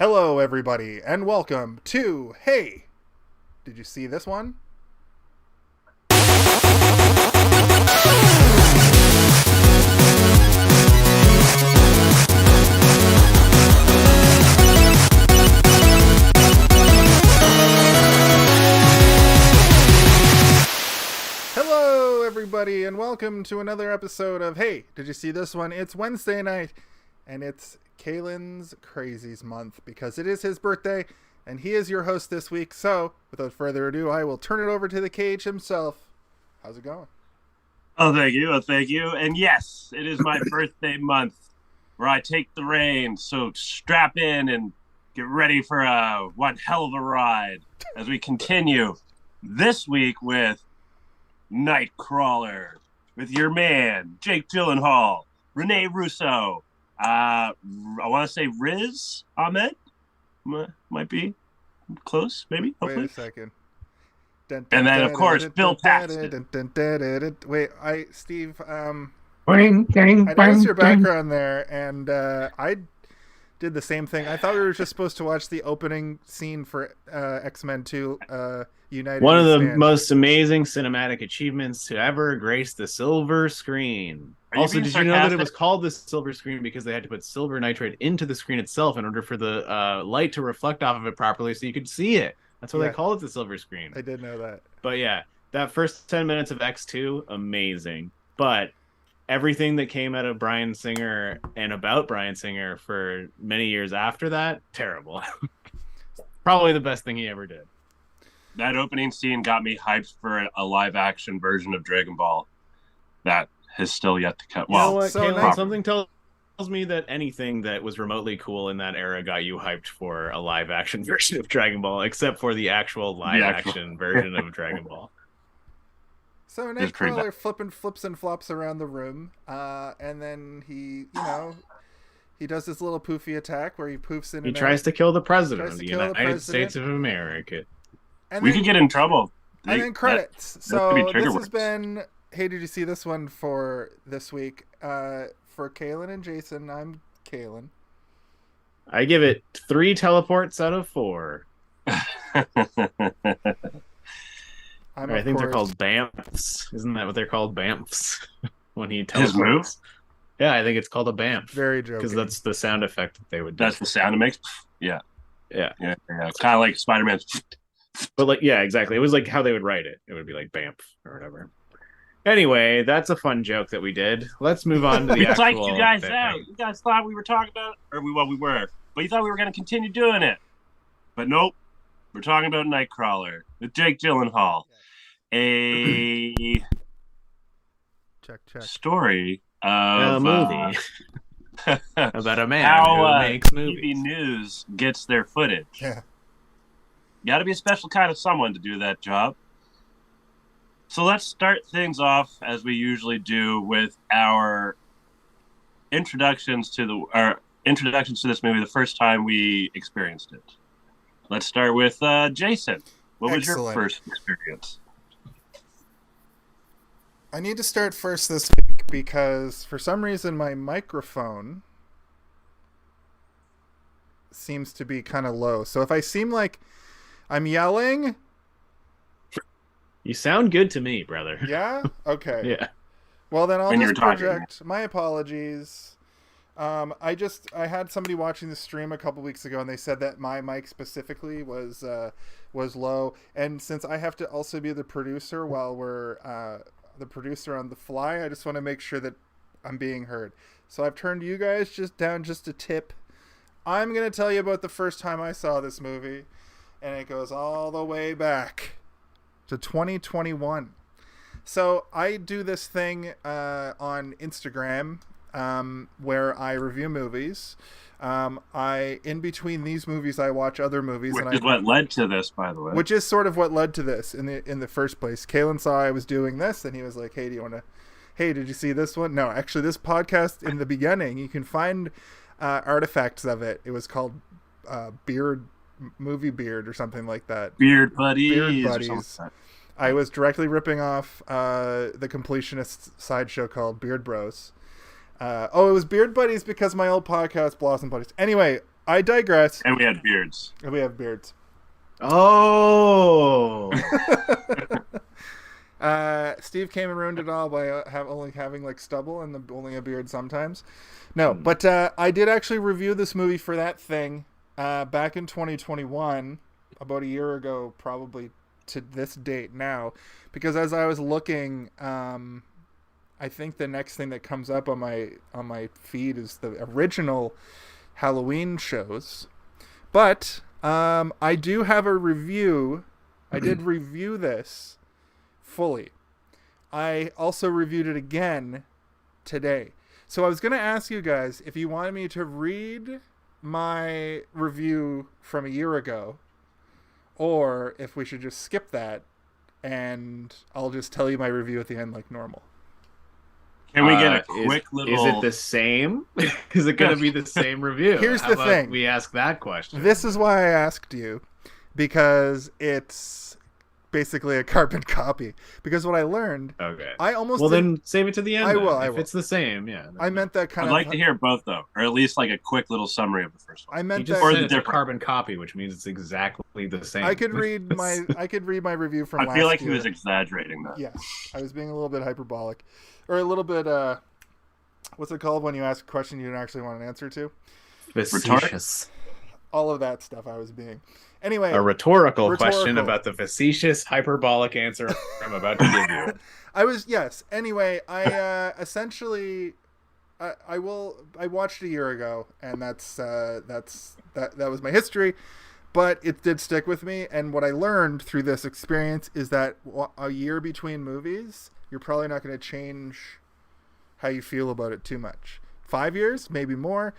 Hello, everybody, and welcome to Hey, did you see this one? Hello, everybody, and welcome to another episode of Hey, did you see this one? It's Wednesday night, and it's Caylen's Crazies month because it is his birthday and he is your host this week. So without further ado, I will turn it over to the cage himself. How's it going? Oh, thank you. And yes, it is my birthday month where I take the reins. So strap in and get ready for one hell of a ride as we continue this week with Nightcrawler with your man, Jake Gyllenhaal, Rene Russo, I want to say Ahmed might be close, maybe. Hopefully. Wait a second. And then, of course, Bill Paxton. Wait, Steve. I Bang, bang, noticed your bang. background there, and I did the same thing. I thought we were just supposed to watch the opening scene for X-Men 2 United. One of the most amazing cinematic achievements to ever grace the silver screen. Also, did you know that it was called the silver screen because they had to put silver nitrate into the screen itself in order for the light to reflect off of it properly so you could see it? That's why they call it the silver screen. I did know that. But yeah, that first 10 minutes of X2, amazing. But everything that came out of Bryan Singer and about Bryan Singer for many years after that, terrible. Probably the best thing he ever did. That opening scene got me hyped for a live-action version of Dragon Ball that has still yet to come. Well, you know what, Caylen, something tells me that anything that was remotely cool in that era got you hyped for a live-action version of Dragon Ball, except for the actual live-action version of Dragon Ball. So Nightcrawler flips and flops around the room, and then he does this little poofy attack where he poofs in. He tries to kill the president of the United States of America. And we could get in trouble. And then credits. So this has been, hey, did you see this one for this week? For Caylen and Jason, I'm Caylen. I give it 3 teleports out of 4. I think they're called BAMFs. Isn't that what they're called? BAMFs? When he teleports. His move? Yeah, I think it's called a BAMF. Very joking. Because that's the sound effect that they would do. That's the sound it makes? Yeah. It's kind of like Spider-Man's. But yeah, exactly. It was like how they would write it. It would be like BAMF or whatever. Anyway, that's a fun joke that we did. Let's move on to the actual like you guys out. You guys thought we were talking about, we were, but you thought we were going to continue doing it. But nope, we're talking about Nightcrawler with Jake Gyllenhaal, a check story of a movie about a man who makes movies. TV News gets their footage. Yeah. Got to be a special kind of someone to do that job. So let's start things off as we usually do with our introductions to this movie the first time we experienced it. Let's start with Jason. What was your first experience? I need to start first this week because for some reason my microphone seems to be kind of low. So if I seem like I'm yelling, you sound good to me, brother. Yeah? Okay. Yeah. Well, then I'll just project my apologies. I had somebody watching the stream a couple weeks ago, and they said that my mic specifically was low. And since I have to also be the producer while we're the producer on the fly, I just want to make sure that I'm being heard. So I've turned you guys down just a tip. I'm going to tell you about the first time I saw this movie, and it goes all the way back to 2021. So I do this thing on Instagram where I review movies. In between these movies, I watch other movies. Which is what led to this, by the way. Which is sort of what led to this in the first place. Caylen saw I was doing this, and he was like, "Hey, did you see this one?" No, actually, this podcast in the beginning, you can find artifacts of it. It was called Movie Beard or something like that. Beard Buddies. Beard Buddies. I was directly ripping off the completionist sideshow called Beard Bros. It was Beard Buddies because my old podcast, Blossom Buddies. Anyway, I digress. And we had beards. And we have beards. Oh. Steve came and ruined it all by only having like stubble and only a beard sometimes. No, but I did actually review this movie for that thing back in 2021, about a year ago, probably to this date now, because as I was looking, I think the next thing that comes up on my feed is the original Halloween shows, but I do have a review. I did review this fully. I also reviewed it again today. So I was going to ask you guys if you wanted me to read my review from a year ago, or if we should just skip that and I'll just tell you my review at the end like normal. Can we get a quick little... Is it the same? Is it going to be the same review? Here's the thing. We ask that question. This is why I asked you, because it's basically a carbon copy. Because what I learned... Okay. Then save it to the end. I will. If it's the same, yeah. I meant that kind I'd like to hear both, though. Or at least like a quick little summary of the first one. I meant that... Or it's a carbon copy, which means it's exactly the same. I could read my review from last year. I feel like he was exaggerating that. Yes. I was being a little bit hyperbolic. Or a little bit... what's it called when you ask a question you don't actually want an answer to? Facetious. All of that stuff I was being. Anyway. A rhetorical question about the facetious, hyperbolic answer I'm about to give you. Yes. Anyway, I essentially, I watched a year ago, and that was my history, but it did stick with me. And what I learned through this experience is that a year between movies, you're probably not going to change how you feel about it too much. 5 years, maybe more.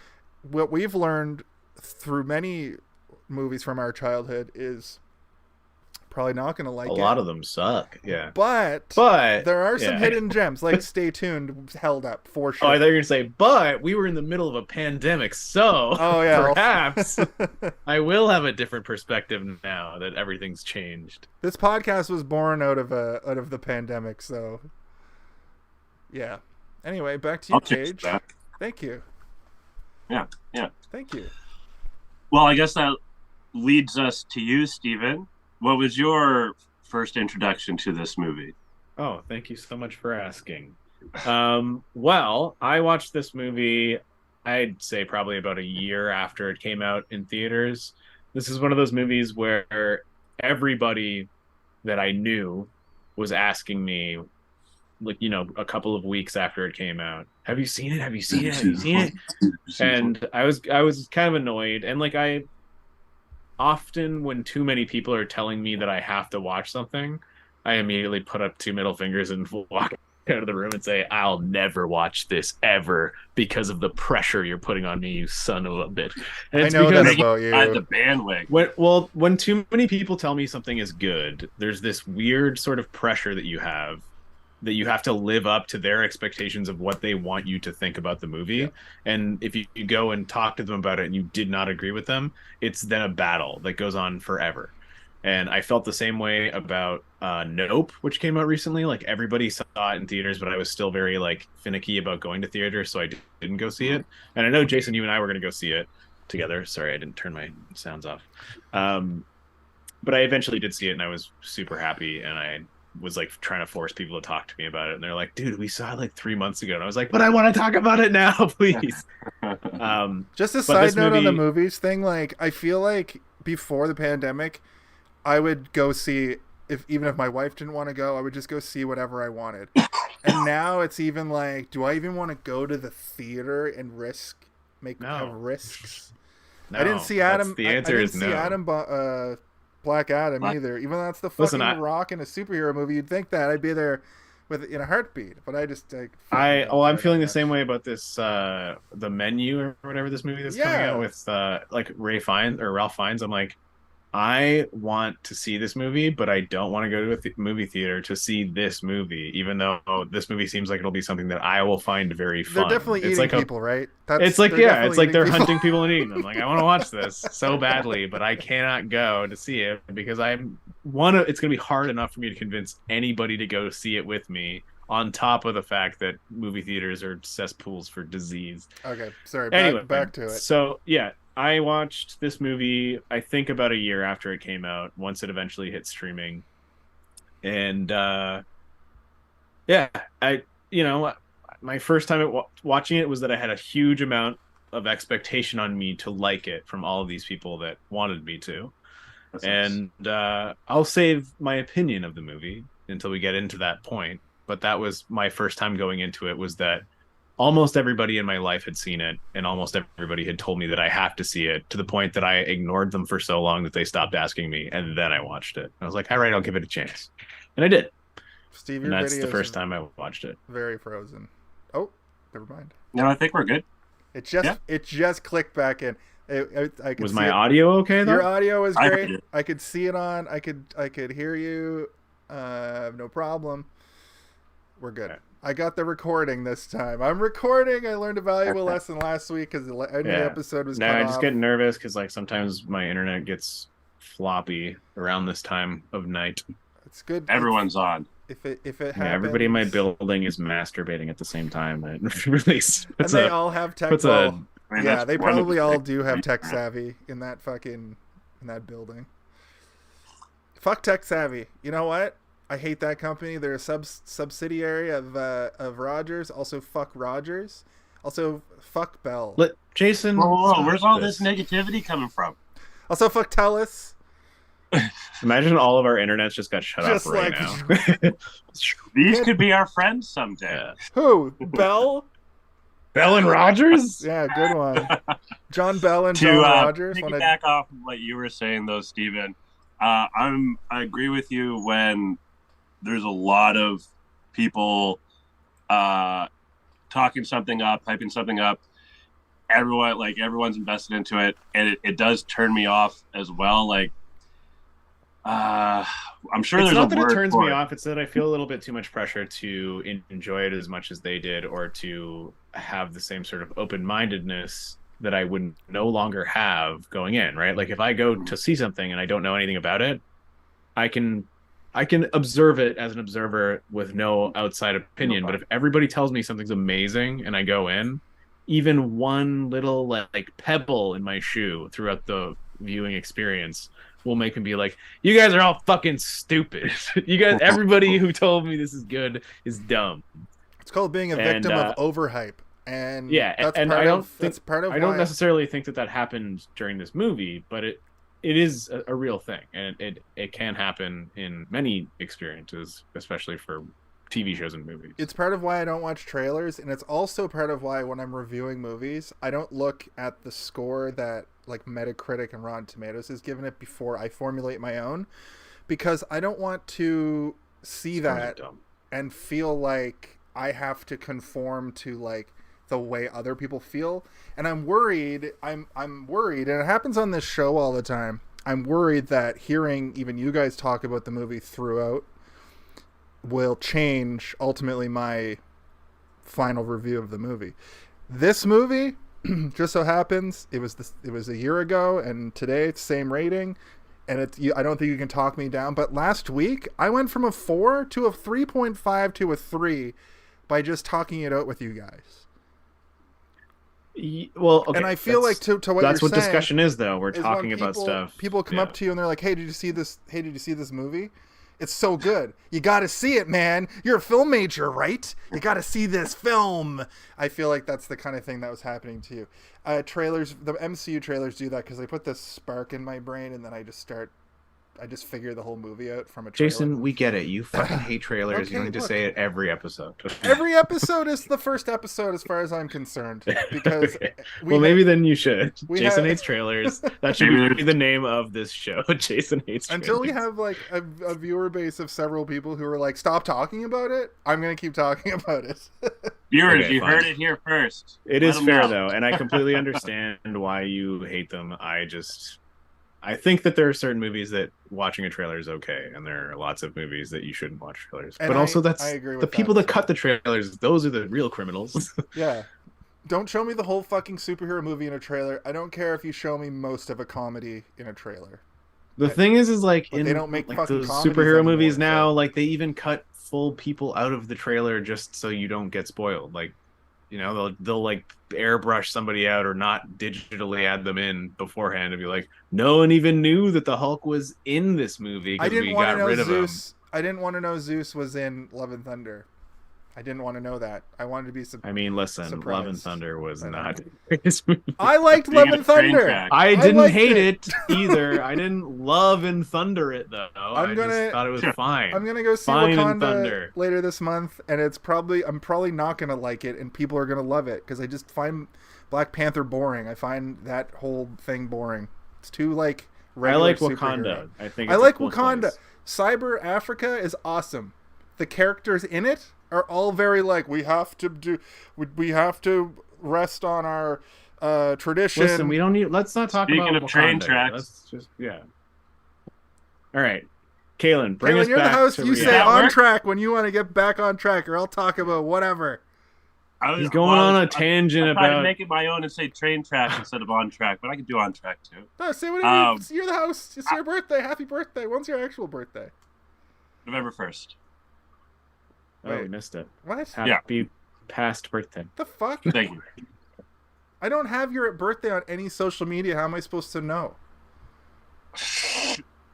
What we've learned through many movies from our childhood is probably not going to like it. A lot of them suck, yeah. But there are some hidden gems, like Stay Tuned held up for sure. Oh, I thought you were going to say, but we were in the middle of a pandemic, so perhaps I will have a different perspective now that everything's changed. This podcast was born out of the pandemic, so yeah. Anyway, back to you, Cage. Thank you. Yeah. Thank you. Well, I guess that leads us to you, Steven. What was your first introduction to this movie? Oh, thank you so much for asking. Well, I watched this movie, I'd say probably about a year after it came out in theaters. This is one of those movies where everybody that I knew was asking me, like, a couple of weeks after it came out, have you seen it? Have you seen it? Have you seen it? And I was kind of annoyed. And like, I often, when too many people are telling me that I have to watch something, I immediately put up two middle fingers and walk out of the room and say, I'll never watch this ever because of the pressure you're putting on me, you son of a bitch. And it's I know that about you. At the bandwagon. When too many people tell me something is good, there's this weird sort of pressure that you have to live up to their expectations of what they want you to think about the movie. Yeah. And if you go and talk to them about it and you did not agree with them, it's then a battle that goes on forever. And I felt the same way about Nope, which came out recently. Like, everybody saw it in theaters, but I was still very like finicky about going to theaters, so I didn't go see it. And I know, Jason, you and I were going to go see it together. Sorry, I didn't turn my sounds off. But I eventually did see it, and I was super happy, and I was like trying to force people to talk to me about it, and they're like, dude, we saw it like 3 months ago. And I was like, but I want to talk about it now, please. Just a side note on the movies thing, like, I feel like before the pandemic, I would go see, even if my wife didn't want to go, I would just go see whatever I wanted. And now it's even like, do I even want to go to the theater and have risks? No, I didn't see Adam. The answer is no. Adam, Black Adam either. Even though that's the fucking Rock in a superhero movie, you'd think that I'd be there in a heartbeat. But I just I'm feeling the same way about this The Menu or whatever this movie that's coming out with like Ralph Fiennes. I'm like, I want to see this movie, but I don't want to go to a movie theater to see this movie, even though this movie seems like it'll be something that I will find very fun. They're definitely eating people, right? It's like they're hunting people and eating them. Like, I want to watch this so badly, but I cannot go to see it because it's going to be hard enough for me to convince anybody to go see it with me, on top of the fact that movie theaters are cesspools for disease. Okay, sorry. Anyway, back to it. So yeah, I watched this movie, I think about a year after it came out, once it eventually hit streaming. And yeah, I you know, my first time watching it was that I had a huge amount of expectation on me to like it from all of these people that wanted me to. That's And I'll save my opinion of the movie until we get into that point. But that was my first time going into it, was that almost everybody in my life had seen it, and almost everybody had told me that I have to see it, to the point that I ignored them for so long that they stopped asking me, and then I watched it. I was like, all right, I'll give it a chance. And I did. Steve, and that's the first time I watched it. Very frozen. Oh, never mind. No, I think we're good. It just clicked back in. I could was see my audio okay though? Your audio was great. I could see it on. I could hear you. No problem. We're good. Okay. I got the recording this time. I'm recording. I learned a valuable lesson last week because the end of the episode was cut off. I just get nervous because like sometimes my internet gets floppy around this time of night. It's good. Everyone's on. If it happens, everybody in my building is masturbating at the same time. It really and they all have tech. Yeah, they probably all do have tech savvy in that building. Fuck tech savvy. You know what? I hate that company. They're a subsidiary of Rogers. Also, fuck Rogers. Also, fuck Bell. Jason, whoa, where's all this negativity coming from? Also, fuck TELUS. Imagine all of our internets just got shut off right now. These could be our friends someday. Yeah. Who? Bell? Bell and Rogers? Yeah, good one. John Bell and John Rogers. To piggyback off of what you were saying, though, Steven, I agree with you when there's a lot of people talking something up, hyping something up. Everyone's invested into it, and it does turn me off as well. Like, I'm sure there's a word for it. It's not that it turns me off. It's that I feel a little bit too much pressure to enjoy it as much as they did, or to have the same sort of open-mindedness that I would no longer have going in, right? Like if I go to see something and I don't know anything about it, I can observe it as an observer with no outside opinion. But if everybody tells me something's amazing and I go in, even one little like pebble in my shoe throughout the viewing experience will make me be like, you guys are all fucking stupid. You guys, everybody who told me this is good is dumb. It's called being a victim of overhype. And yeah, that's and part I don't of, think, that's part of I don't necessarily think that happened during this movie, but it is a real thing, and it can happen in many experiences, especially for TV shows and movies. It's part of why I don't watch trailers, and it's also part of why when I'm reviewing movies, I don't look at the score that like Metacritic and Rotten Tomatoes has given it before I formulate my own, because I don't want to see that and feel like I have to conform to like the way other people feel. And I'm worried, I'm worried, and it happens on this show all the time. I'm worried that hearing even you guys talk about the movie throughout will change ultimately my final review of the movie. This movie just so happens it was a year ago, and today it's same rating, and I don't think you can talk me down. But last week I went from a 4 to a 3.5 to a 3 by just talking it out with you guys. Well, okay, and I feel like to what you're saying, that's what discussion is, though. We're talking about stuff. People come up to you and they're like, "Hey, did you see this? Hey, did you see this movie? It's so good. You got to see it, man. You're a film major, right? You got to see this film." I feel like that's the kind of thing that was happening to you. Trailers, the MCU trailers do that because they put this spark in my brain, and then I just figure the whole movie out from a trailer. Jason, we get it. You fucking hate trailers. Okay, you don't need to say it every episode. Every episode is the first episode as far as I'm concerned. Because maybe then you should. Jason hates trailers. That should be the name of this show. Jason hates trailers. Until we have like a viewer base of several people who are like, stop talking about it, I'm going to keep talking about it. Viewers, you heard it here first. It is fair, though, and I completely understand why you hate them. I think that there are certain movies that watching a trailer is okay, and there are lots of movies that you shouldn't watch trailers. And but also, I agree with the people that cut the trailers. Those are the real criminals. Yeah. Don't show me the whole fucking superhero movie in a trailer. I don't care if you show me most of a comedy in a trailer. The thing is like they don't make fucking those superhero movies now, like they even cut full people out of the trailer just so you don't get spoiled. Like they'll like airbrush somebody out or not digitally add them in beforehand and be like, no one even knew that the Hulk was in this movie because we got rid of him. I didn't want to know Zeus was in Love and Thunder. I didn't want to know that. I wanted to be surprised. Love and Thunder was not. I liked Love and Thunder. I didn't hate it either. I didn't love and thunder it though. I just thought it was fine. I'm gonna go see Wakanda later this month, and I'm probably not gonna like it, and people are gonna love it because I just find Black Panther boring. I find that whole thing boring. It's too like. I like Wakanda. I like Wakanda. Place. Cyber Africa is awesome. The characters in it are all very like we have to rest on our tradition. Listen, we don't need. Let's not talk about Wakanda. Train tracks. Let's just All right, Caylen, bring us you're back the host. to You say on track when you want to get back on track, or I'll talk about whatever. He's going on a tangent I about. to make it my own and say train tracks instead of on track, but I could do on track too. No, say whatever. You're the host. It's your birthday. Happy birthday. When's your actual birthday? November 1st. Oh, we missed it. What? Happy past birthday. The fuck? Thank you. I don't have your birthday on any social media. How am I supposed to know?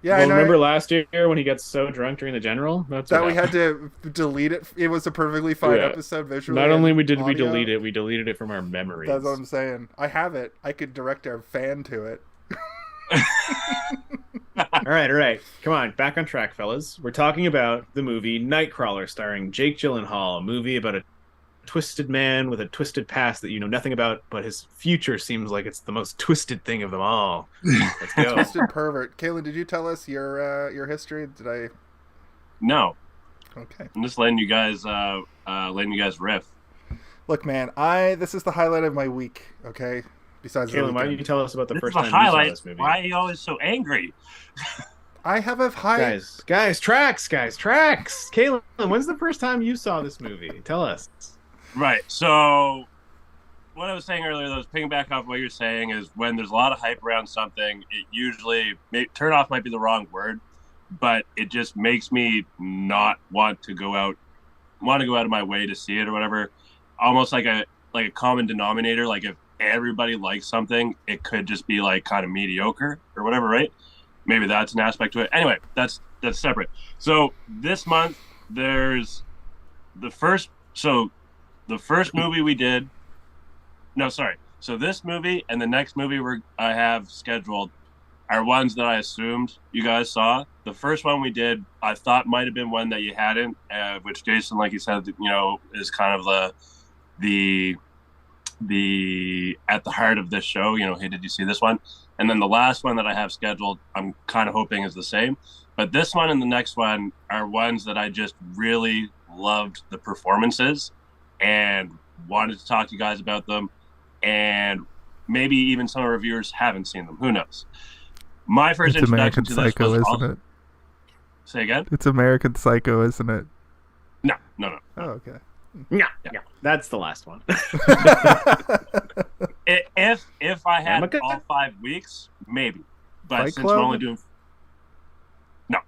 Yeah, well, remember last year when he got so drunk during the general? That we had to delete it. It was a perfectly fine episode visually. Not only did we delete it, we deleted it from our memories. That's what I'm saying. I have it. I could direct our fan to it. All right. Come on, back on track, fellas. We're talking about the movie Nightcrawler, starring Jake Gyllenhaal, a movie about a twisted man with a twisted past that you know nothing about, but his future seems like it's the most twisted thing of them all. Let's go. Twisted pervert. Caylen, did you tell us your history? Did I? No. Okay. I'm just letting you guys riff. Look, man, this is the highlight of my week. Okay. Besides, Caylen, why don't you tell us about the first time you saw this movie? Why are you always so angry? I have a high. Guys, tracks. Caylen, when's the first time you saw this movie? Tell us. Right. So, what I was saying earlier, though, is picking back off what you're saying, is when there's a lot of hype around something, it usually turn off might be the wrong word, but it just makes me not want to go out of my way to see it or whatever. Almost like a common denominator. Like if everybody likes something, it could just be like kind of mediocre or whatever, right? Maybe that's an aspect to it. Anyway, that's separate. So this month there's the first movie we did. No, sorry. So this movie and the next movie I have scheduled are ones that I assumed you guys saw. The first one we did, I thought might have been one that you hadn't, which Jason, like you said, is kind of the at the heart of this show. Hey, did you see this one? And then the last one that I have scheduled, I'm kind of hoping is the same. But this one and the next one are ones that I just really loved the performances and wanted to talk to you guys about them. And maybe even some of our viewers haven't seen them. Who knows? My first introduction to this was isn't it? Say again? It's American Psycho, isn't it? No. Oh, okay. Yeah. That's the last one. If I had all 5 weeks, maybe. But Fight since Club? we're only doing... No.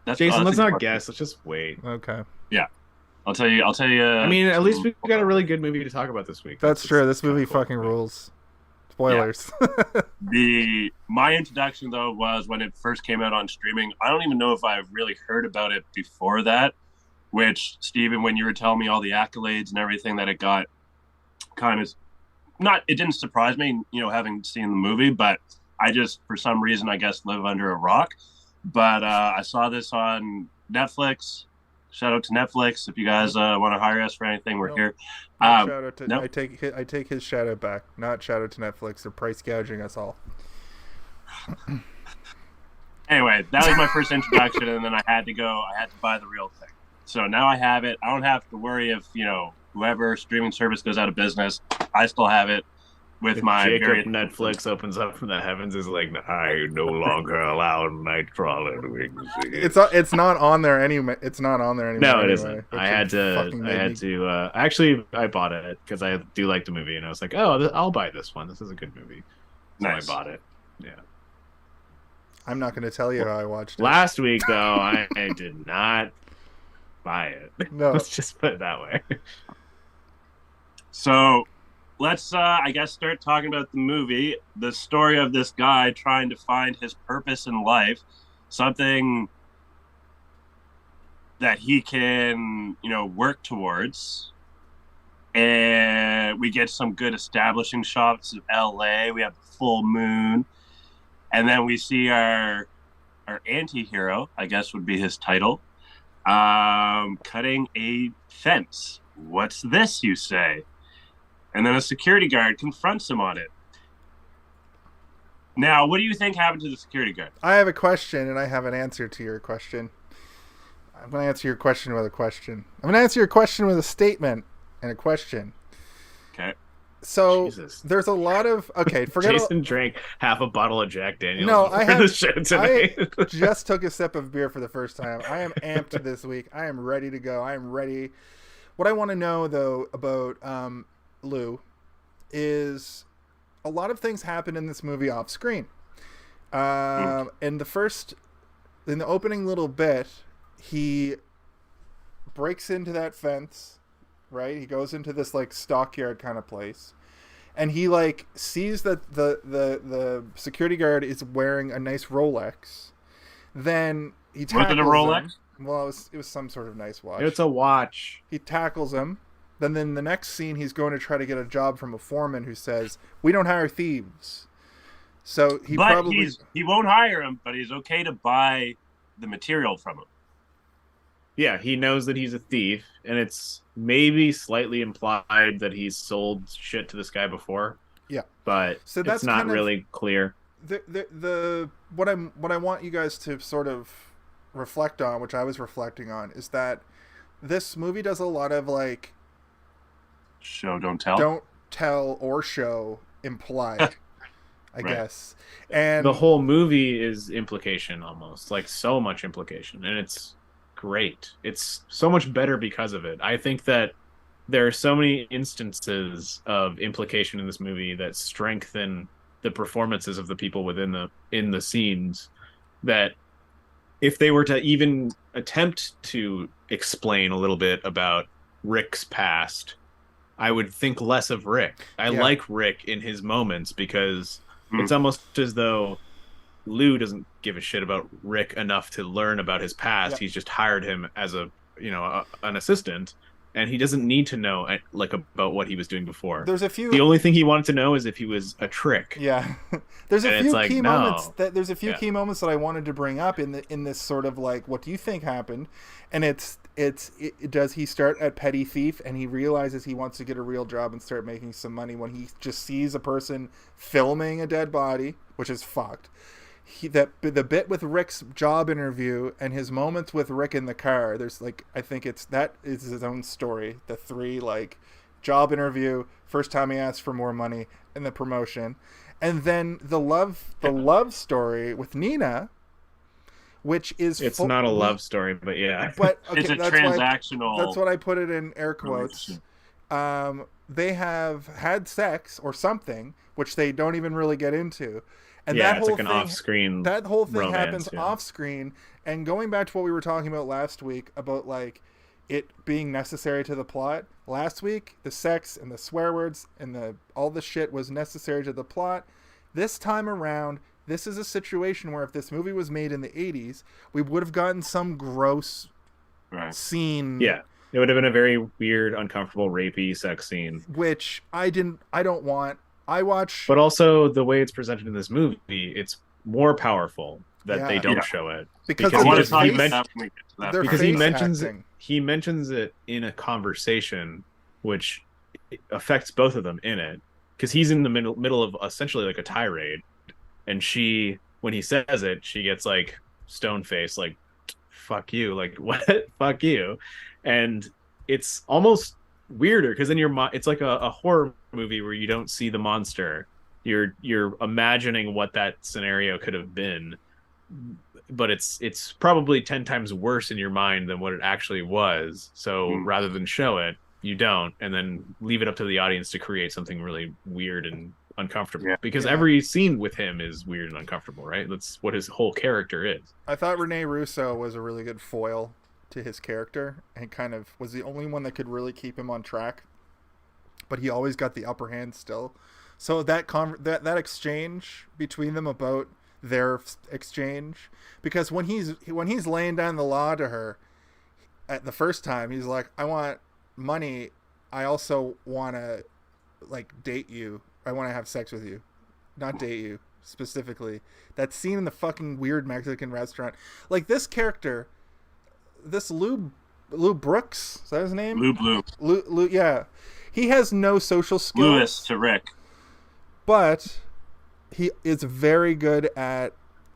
That's Jason, let's not guess. Let's just wait. Okay. Yeah. I'll tell you. I mean, at least we got a really good movie to talk about this week. That's true. This movie fucking rules. Spoilers. Yeah. My introduction, though, was when it first came out on streaming. I don't even know if I've really heard about it before that, which, Steven, when you were telling me all the accolades and everything that it got, it didn't surprise me, having seen the movie, but I just, for some reason, I guess, live under a rock. But I saw this on Netflix. Shout out to Netflix. If you guys want to hire us for anything, we're here. Shout out to, I take his shout out back. Not shout out to Netflix. They're price gouging us all. Anyway, that was my first introduction, and then I had to buy the real thing. So now I have it. I don't have to worry if whoever streaming service goes out of business. I still have it with my Netflix opens up from the heavens is like, I no longer allow Nightcrawler to exist. It's not on there anyway. It's not on there anymore. No, it isn't. I had to. Actually, I bought it because I do like the movie, and I was like, I'll buy this one. This is a good movie. So nice. I bought it. Yeah. I'm not going to tell you how I watched it. Last week, though, I did not buy it. No. Let's just put it that way. So let's, I guess, start talking about the movie. The story of this guy trying to find his purpose in life, something that he can, work towards. And we get some good establishing shots of LA. We have the full moon. And then we see our anti-hero, I guess would be his title, cutting a fence. What's this, you say? And then a security guard confronts him on it. Now, what do you think happened to the security guard? I have a question, and I have an answer to your question. I'm going to answer your question with a question. I'm going to answer your question with a statement and a question. Okay. So Jesus. There's a lot of forget. Jason drank half a bottle of Jack Daniels. No, I just took a sip of beer for the first time. I am amped this week. I am ready to go. I am ready. What I want to know though about Lou is a lot of things happen in this movie off screen. In the opening little bit, he breaks into that fence. Right, he goes into this like stockyard kind of place, and he like sees that the security guard is wearing a nice Rolex. Then he tackles Was it a Rolex? him. Well, it was some sort of nice watch. It's a watch. He tackles him. Then in the next scene, he's going to try to get a job from a foreman who says, "We don't hire thieves." So he won't hire him, but he's okay to buy the material from him. Yeah, he knows that he's a thief, and it's maybe slightly implied that he's sold shit to this guy before. Yeah, but so that's not really clear. What I want you guys to sort of reflect on, which I was reflecting on, is that this movie does a lot of like show don't tell, or show implied. I guess, and the whole movie is implication, almost like so much implication, and it's great. It's so much better because of it. I think that there are so many instances of implication in this movie that strengthen the performances of the people in the scenes, that if they were to even attempt to explain a little bit about Rick's past, I would think less of Rick. I like Rick in his moments because it's almost as though Lou doesn't give a shit about Rick enough to learn about his past. He's just hired him as an assistant, and he doesn't need to know about what he was doing before. The only thing he wanted to know is if he was a trick. Yeah. There's a few key moments key moments that I wanted to bring up in this sort of like, what do you think happened? And does he start at petty thief and he realizes he wants to get a real job and start making some money when he just sees a person filming a dead body, which is fucked. The bit with Rick's job interview and his moments with Rick in the car, there's like, I think that is his own story. The three, like, job interview, first time he asked for more money, and the promotion, and then the love story with Nina, which is it's not a love story, but yeah, but it's a transactional. That's what I put it in air quotes. They have had sex or something, which they don't even really get into. And that whole thing, off-screen. That whole thing romance, happens off-screen. And going back to what we were talking about last week about like it being necessary to the plot. Last week, the sex and the swear words and all the shit was necessary to the plot. This time around, this is a situation where if this movie was made in the 80s, we would have gotten some gross scene. Yeah. It would have been a very weird, uncomfortable, rapey sex scene. Which I don't want. But also the way it's presented in this movie, it's more powerful that they don't show it because he mentions it in a conversation, which affects both of them in it, because he's in the middle of essentially like a tirade, and when he says it, she gets like stone face, like fuck you, like what, fuck you, and it's almost weirder because in your mind it's like a horror movie where you don't see the monster, you're imagining what that scenario could have been, but it's probably 10 times worse in your mind than what it actually was. So rather than show it, you don't, and then leave it up to the audience to create something really weird and uncomfortable, because every scene with him is weird and uncomfortable, right? That's what his whole character is. I thought Rene Russo was a really good foil to his character and kind of was the only one that could really keep him on track. but he always got the upper hand still. So that exchange between them about their exchange, because when he's laying down the law to her at the first time, he's like, I want money. I also want to like date you. I want to have sex with you, not date you specifically. That scene in the fucking weird Mexican restaurant, like this character, this Lou Brooks, is that his name? Lou, yeah. He has no social skills. Lewis to Rick. But he is very good at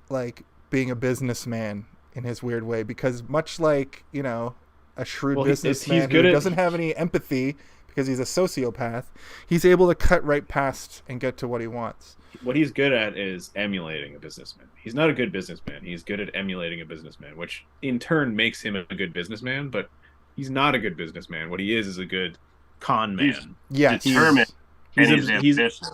like being a businessman in his weird way, because much like, you know, a shrewd businessman who doesn't have any empathy because he's a sociopath, he's able to cut right past and get to what he wants. What he's good at is emulating a businessman. He's not a good businessman. He's good at emulating a businessman, which in turn makes him a good businessman, but he's not a good businessman. What he is a good con man. He's determined.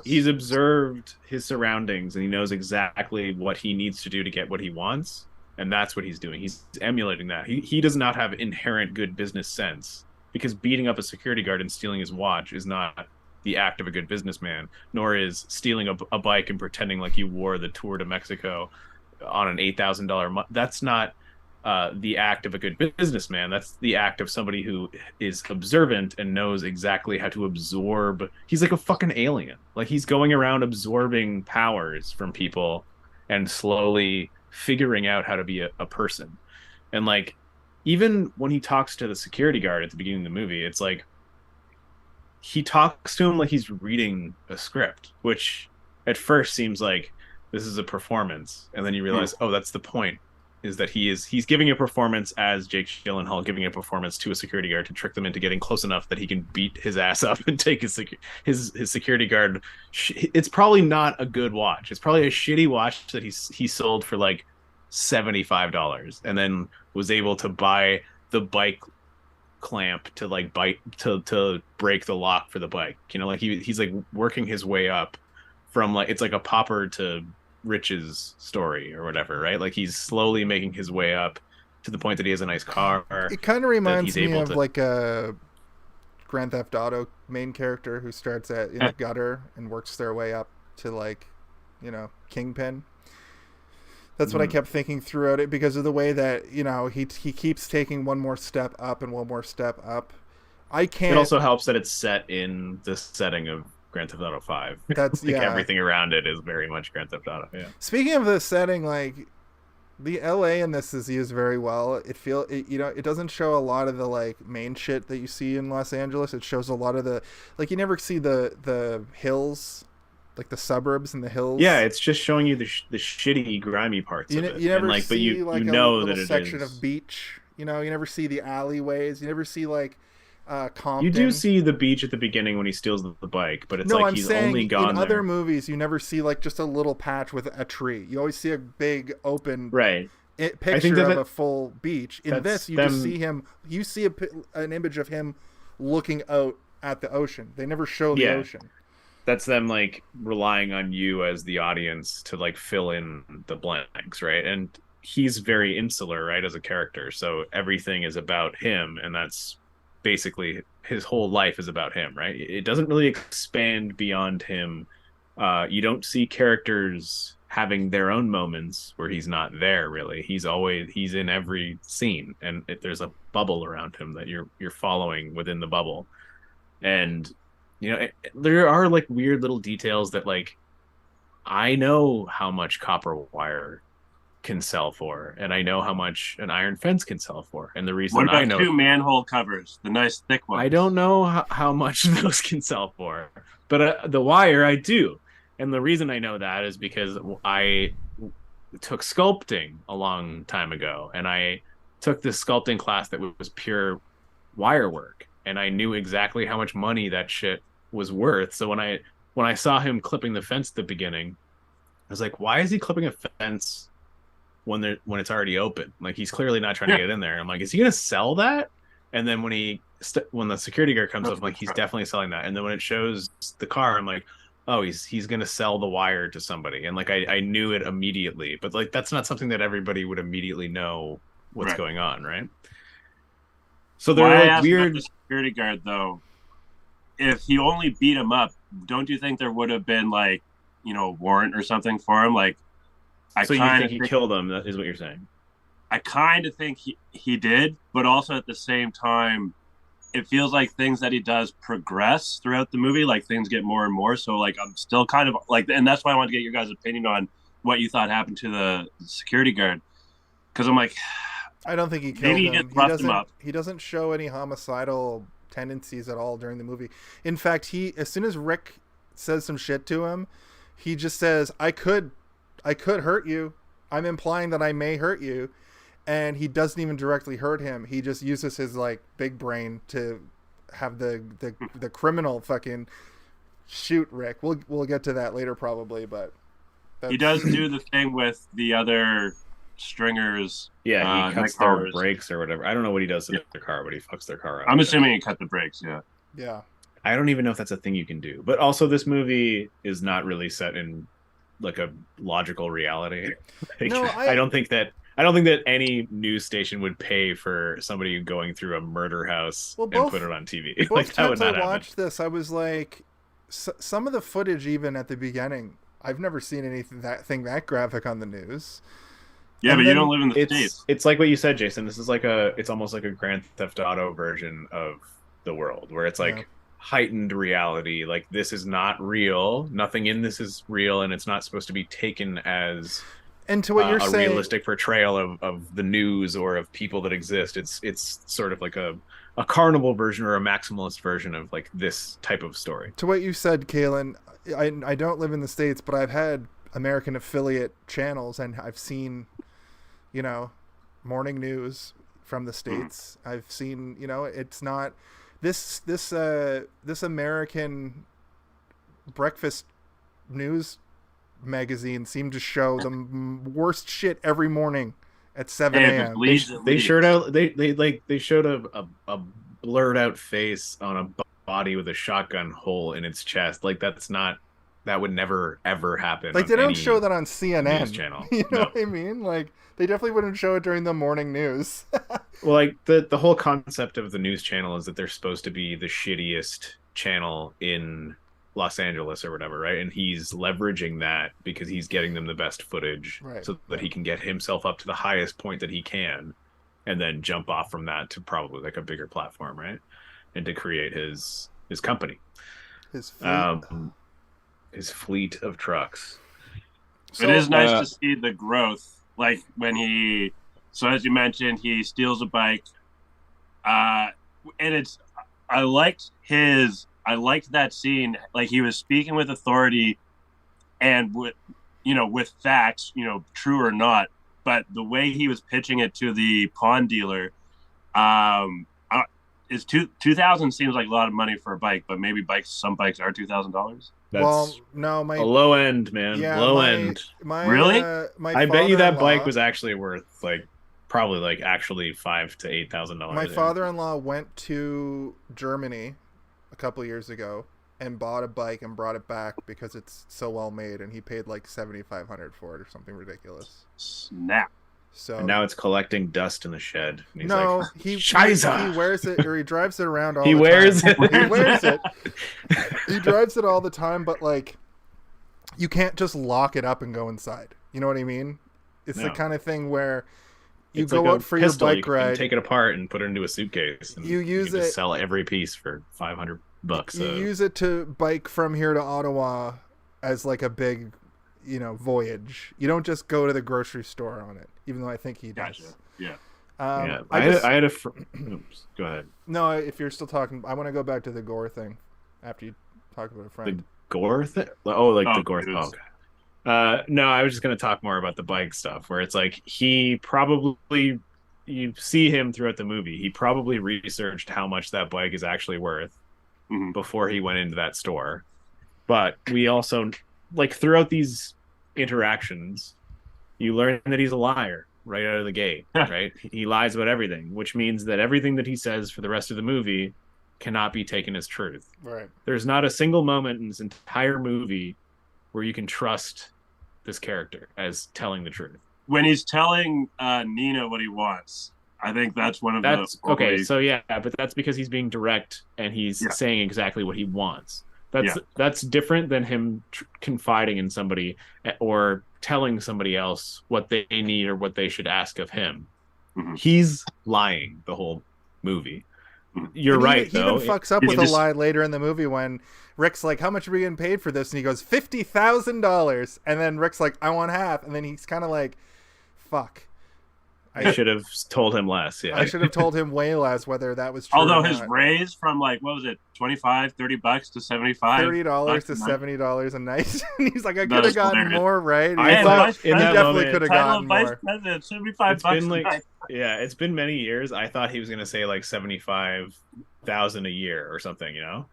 He's observed his surroundings, and he knows exactly what he needs to do to get what he wants, and that's what he's doing. He's emulating that. He does not have inherent good business sense, because beating up a security guard and stealing his watch is not the act of a good businessman, nor is stealing a bike and pretending like you wore the Tour de Mexico on an $8,000 that's not the act of a good businessman. That's the act of somebody who is observant and knows exactly how to absorb. He's like a fucking alien. Like, he's going around absorbing powers from people and slowly figuring out how to be a person. And like, even when he talks to the security guard at the beginning of the movie, it's like he talks to him like he's reading a script, which at first seems like this is a performance, and then you realize, oh, that's the point, is that he's giving a performance as Jake Gyllenhaal giving a performance to a security guard to trick them into getting close enough that he can beat his ass up and take his security guard. It's probably not a good watch. It's probably a shitty watch that he sold for like $75, and then was able to buy the bike clamp to like to break the lock for the bike. You know, like he's like working his way up from, like, it's like a pauper to riches story or whatever, right? Like, he's slowly making his way up to the point that he has a nice car. It kind of reminds me of like a Grand Theft Auto main character who starts in the gutter and works their way up to, like, you know, Kingpin. That's what I kept thinking throughout it, because of the way that, you know, he keeps taking one more step up and one more step up. It also helps that it's set in the setting of Grand Theft Auto 5. That's like, everything around it is very much Grand Theft Auto. Yeah. Speaking of the setting, like, the LA in this is used very well. It doesn't show a lot of the, like, main shit that you see in Los Angeles. It shows a lot of the, like, you never see the hills, like the suburbs and the hills. Yeah, it's just showing you the shitty, grimy parts of it. You never see, but you like, know a that it section is of beach. You know, you never see the alleyways. You never see, like, Compton. You do see the beach at the beginning when he steals the bike, but it's like he's only gone there. In other movies, you never see, like, just a little patch with a tree. You always see a big open picture of a full beach. In this, you just see him. You see an image of him looking out at the ocean. They never show the ocean. That's them, like, relying on you as the audience to, like, fill in the blanks, right? And he's very insular, right, as a character. So everything is about him, and that's basically his whole life is about him, right? It doesn't really expand beyond him. You don't see characters having their own moments where he's not there, really. He's in every scene, and there's a bubble around him that you're following within the bubble. And you know, there are, like, weird little details that, like, I know how much copper wire can sell for, and I know how much an iron fence can sell for. And the reason what about I know 2 manhole covers, the nice thick ones? I don't know how much those can sell for, but the wire I do. And the reason I know that is because I took sculpting a long time ago, and I took this sculpting class that was pure wire work, and I knew exactly how much money that shit was worth. So when I saw him clipping the fence at the beginning, I was like, why is he clipping a fence when it's already open? Like, he's clearly not trying to get in there. I'm like, is he gonna sell that? And then when the security guard comes up, I'm like, he's definitely selling that. And then when it shows the car, I'm like, oh, he's gonna sell the wire to somebody. And, like, I knew it immediately, but, like, that's not something that everybody would immediately know what's going on, right? So they're, like, weird. The security guard, though, if he only beat him up, don't you think there would have been like, a warrant or something for him? Like, so you think he killed him? That is what you're saying. I kind of think he did, but also at the same time, it feels like things that he does progress throughout the movie. Like things get more and more. So like I'm still kind of like, and that's why I wanted to get your guys' opinion on what you thought happened to the security guard, because I'm like, I don't think he killed him. Just roughed him up. He doesn't show any homicidal tendencies at all during the movie. In fact, as soon as Rick says some shit to him, he just says, I could hurt you. I'm implying that I may hurt you. And he doesn't even directly hurt him. He just uses his like big brain to have the criminal fucking shoot Rick. We'll get to that later probably, but he does do the thing with the other stringers. Yeah, he cuts their brakes or whatever. I don't know what he does to their car, but he fucks their car up. I'm assuming he cut the brakes. Yeah. Yeah. I don't even know if that's a thing you can do. But also, this movie is not really set in like a logical reality. No, I don't think that any news station would pay for somebody going through a murder house and put it on TV. Both like, times I watched this, I was like, some of the footage, even at the beginning, I've never seen anything that graphic on the news. Yeah, but you don't live in the States. It's like what you said, Jason. This is it's almost like a Grand Theft Auto version of the world, where it's like heightened reality. Like, this is not real. Nothing in this is real, and it's not supposed to be taken as... And to what you're saying, realistic portrayal of the news or of people that exist. It's sort of like a carnival version or a maximalist version of like this type of story. To what you said, Caylen, I don't live in the States, but I've had American affiliate channels and I've seen, morning news from the States. I've seen, it's not this American breakfast news magazine seemed to show the worst shit every morning at 7 a.m. They showed a blurred out face on a body with a shotgun hole in its chest. Like that would never ever happen. Like they don't show that on CNN channel. You know what I mean? Like they definitely wouldn't show it during the morning news. Well, like the whole concept of the news channel is that they're supposed to be the shittiest channel in Los Angeles or whatever, right? And he's leveraging that because he's getting them the best footage, so that he can get himself up to the highest point that he can, and then jump off from that to probably like a bigger platform, right? And to create his company, his fleet of trucks. So, it is nice to see the growth, like when so as you mentioned, he steals a bike, and I liked that scene. Like he was speaking with authority and with facts, true or not, but the way he was pitching it to the pawn dealer, is 2,000 seems like a lot of money for a bike, but maybe some bikes are $2,000. Well, no, a low end, man. Yeah, low end. Really? I bet you that bike was actually worth probably actually $5,000 to $8,000. My father-in-law went to Germany a couple years ago and bought a bike and brought it back because it's so well made, and he paid like $7,500 for it or something ridiculous. Snap. So and now it's collecting dust in the shed. And he's he wears it, or he drives it around all the time. He wears it. He drives it all the time, but like you can't just lock it up and go inside. You know what I mean? It's the kind of thing where you go out for your bike ride, take it apart and put it into a suitcase. And you use it, sell every piece for $500. You use it to bike from here to Ottawa as like a big, voyage. You don't just go to the grocery store on it, even though I think he does. Gotcha. Yeah. I had a. Oops, go ahead. No, if you're still talking, I want to go back to the gore thing after you talk about a friend. The gore thing? The gore thing. Okay. No, I was just going to talk more about the bike stuff, where it's like you see him throughout the movie. He probably researched how much that bike is actually worth before he went into that store. But we also, throughout these interactions, you learn that he's a liar right out of the gate, right? He lies about everything, which means that everything that he says for the rest of the movie cannot be taken as truth. Right. There's not a single moment in this entire movie where you can trust this character as telling the truth. When he's telling Nina what he wants, I think that's one of that's the okay. So yeah, but that's because he's being direct and he's Yeah. saying exactly what he wants. Yeah. That's different than him confiding in somebody or telling somebody else what they need or what they should ask of him. Mhm. He's lying the whole movie. You're And right, he though. even fucks up with a lie later in the movie when Rick's like, "How much are we getting paid for this?" And he goes, $50,000. And then Rick's like, "I want half." And then he's kind of like, "Fuck." I should have told him less. Yeah, I should have told him way less whether that was true. Although his raise from like, what was it, $25, $30 to $75, $30 to $70 a night. And he's like, I could have gotten hilarious. more, right? I thought in that definitely could have gotten Vice more. President, $75 yeah, it's been many years. I thought he was gonna say like 75,000 a year or something, you know.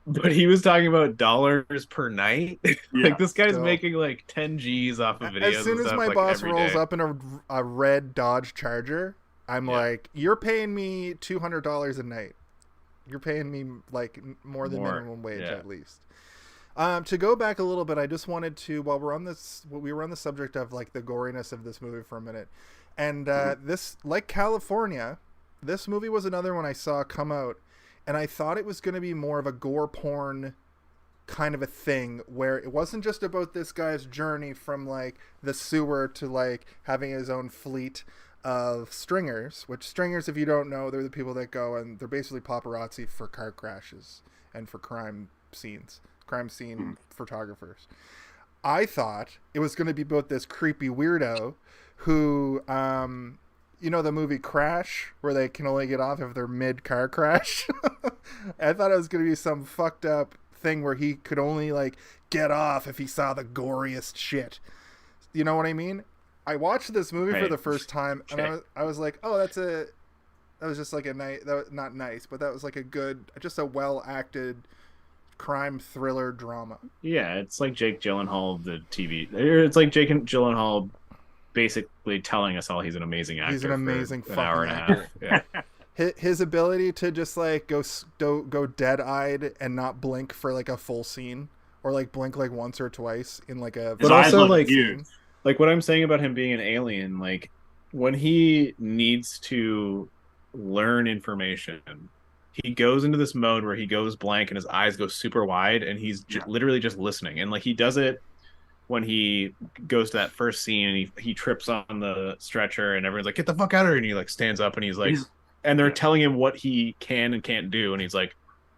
But he was talking about dollars per night. Like this guy's making like 10 G's off of videos. As soon as my boss rolls up in a red Dodge Charger, I'm like, "You're paying me $200 a night. You're paying me like more than minimum wage at least." To go back a little bit, I just wanted to, while we were on the subject of like the goriness of this movie for a minute, and this, like California, this movie was another one I saw come out. And I thought it was going to be more of a gore porn kind of a thing where it wasn't just about this guy's journey from like the sewer to like having his own fleet of stringers, which stringers, if you don't know, they're the people that go and they're basically paparazzi for car crashes and for crime scene photographers. I thought it was going to be about this creepy weirdo who, you know the movie Crash, where they can only get off if they're mid-car crash? I thought it was going to be some fucked up thing where he could only like get off if he saw the goriest shit. You know what I mean? I watched this movie for the first time, and I was like, oh, that was just like not nice, but that was like just a well-acted crime thriller drama. Yeah, it's like Jake Gyllenhaal, the TV. It's like Jake Gyllenhaal basically telling us all he's an amazing actor. He's an amazing for an hour and actor. a half. Yeah. His ability to just like go dead-eyed and not blink for like a full scene, or like blink like once or twice in like a. But also like what I'm saying about him being an alien, like when he needs to learn information, he goes into this mode where he goes blank and his eyes go super wide, and he's literally just listening, and like he does it. When he goes to that first scene and he trips on the stretcher and everyone's like, "Get the fuck out of here!" and he like stands up and he's like, and they're telling him what he can and can't do, and he's like,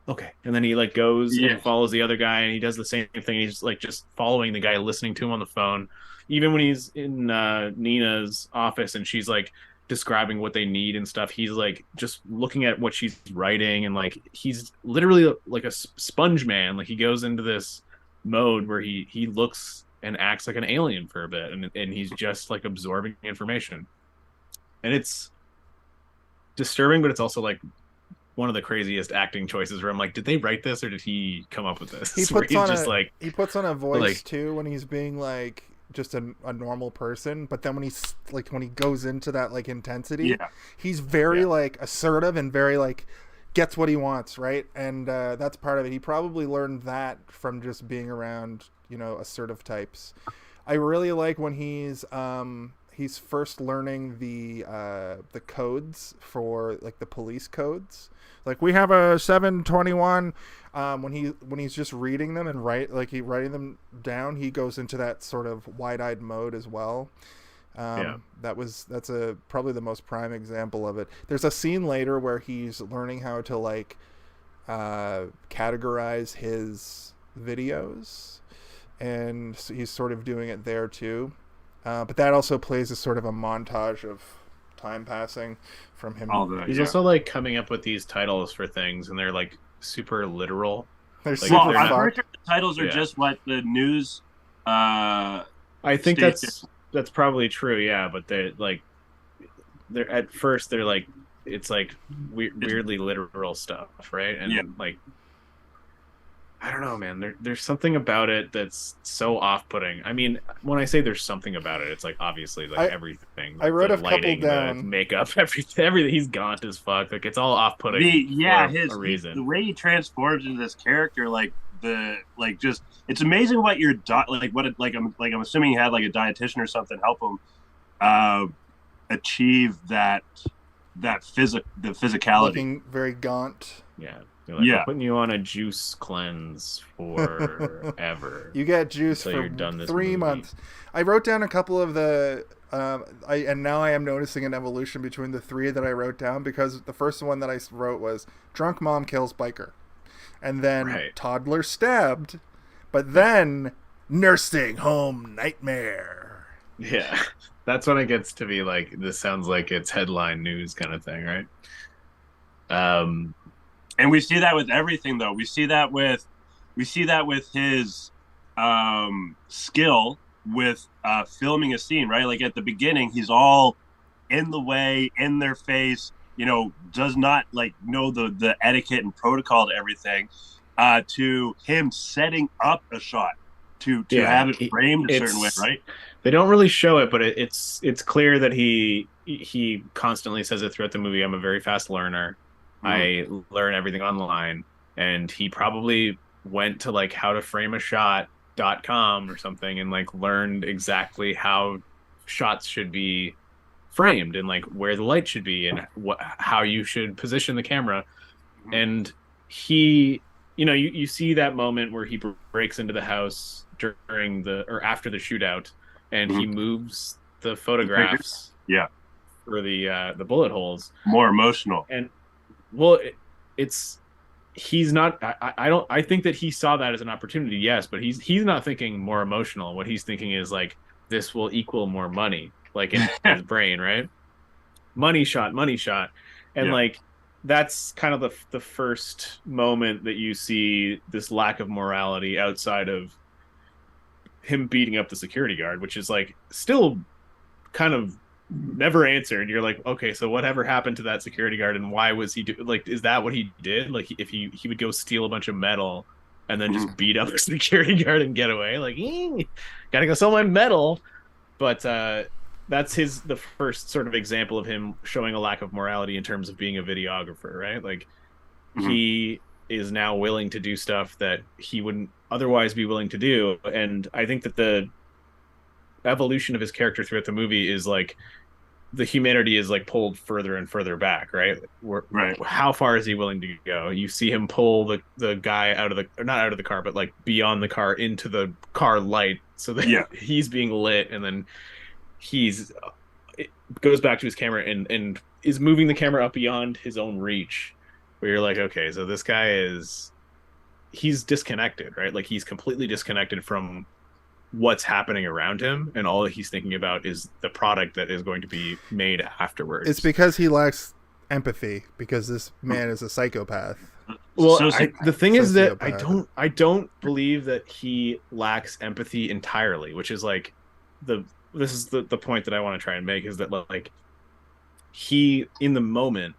"Okay," and then he like goes and follows the other guy and he does the same thing. He's like just following the guy, listening to him on the phone, even when he's in Nina's office and she's like describing what they need and stuff. He's like just looking at what she's writing, and like he's literally like a sponge man. Like he goes into this mode where he looks and acts like an alien for a bit, and he's just like absorbing information, and it's disturbing, but it's also like one of the craziest acting choices where I'm like, did they write this or did he come up with this? He puts on a voice too when he's being like just a normal person, but then when he goes into that like intensity, he's very like assertive and very like gets what he wants, right? And that's part of it. He probably learned that from just being around, you know, assertive types. I really like when he's first learning the codes for like the police codes. Like we have a 721. When he's just reading them and writing them down, he goes into that sort of wide-eyed mode as well. That's probably the most prime example of it. There's a scene later where he's learning how to like categorize his videos, and he's sort of doing it there too. But that also plays as sort of a montage of time passing from him. He's also like coming up with these titles for things, and they're like super literal. They're super I'm pretty sure the titles are just what the news. I think that's probably true. Yeah, but they're at first they're like it's like weirdly literal stuff, right? And like I don't know, man. There's something about it that's so off-putting. I mean, when I say there's something about it, it's like obviously like everything. I wrote the a lighting, couple down. The makeup, everything. He's gaunt as fuck. Like it's all off-putting. For a reason. The way he transforms into this character, it's amazing what your I'm assuming he had like a dietitian or something help him achieve that the physicality. Looking very gaunt. Yeah. They're like, we're putting you on a juice cleanse forever. You get juice for you're done this 3 movie. months. I wrote down a couple of the and now I am noticing an evolution between the 3 that I wrote down, because the first one that I wrote was drunk mom kills biker, and then toddler stabbed, but then nursing home nightmare. Yeah, that's when it gets to be like, this sounds like it's headline news kind of thing, right? And we see that with everything, though. We see that with his skill with filming a scene, right? Like at the beginning, he's all in the way, in their face, does not know the etiquette and protocol to everything, to him setting up a shot to have it framed a certain way, right? They don't really show it, but it's clear that he constantly says it throughout the movie. I'm a very fast learner. I learn everything online, and he probably went to howtoframeashot.com or something and learned exactly how shots should be framed and where the light should be and how you should position the camera. And he, you see that moment where he breaks into the house after the shootout, and he moves the photographs for the bullet holes. More emotional. And well, he's not. I think that he saw that as an opportunity, yes, but he's not thinking more emotional. What he's thinking is this will equal more money, in his brain, right? Money shot, and that's kind of the first moment that you see this lack of morality outside of him beating up the security guard, which is still kind of never answered. You're like, okay, so whatever happened to that security guard, and why was he is that what he did? If he would go steal a bunch of metal and then just beat up the security guard and get away, gotta go sell my metal. But that's the first sort of example of him showing a lack of morality in terms of being a videographer, right? He is now willing to do stuff that he wouldn't otherwise be willing to do. And I think that the evolution of his character throughout the movie is the humanity is pulled further and further back, right? How far is he willing to go? You see him pull the guy not out of the car, but beyond the car into the car light so that he's being lit, and then it goes back to his camera and is moving the camera up beyond his own reach, where you're like, okay, so this guy he's disconnected, right? He's completely disconnected from what's happening around him, and all that he's thinking about is the product that is going to be made afterwards. It's because he lacks empathy, because this man is a psychopath. Well, the thing is that I don't believe that he lacks empathy entirely, which is this is the point that I want to try and make, is that he in the moment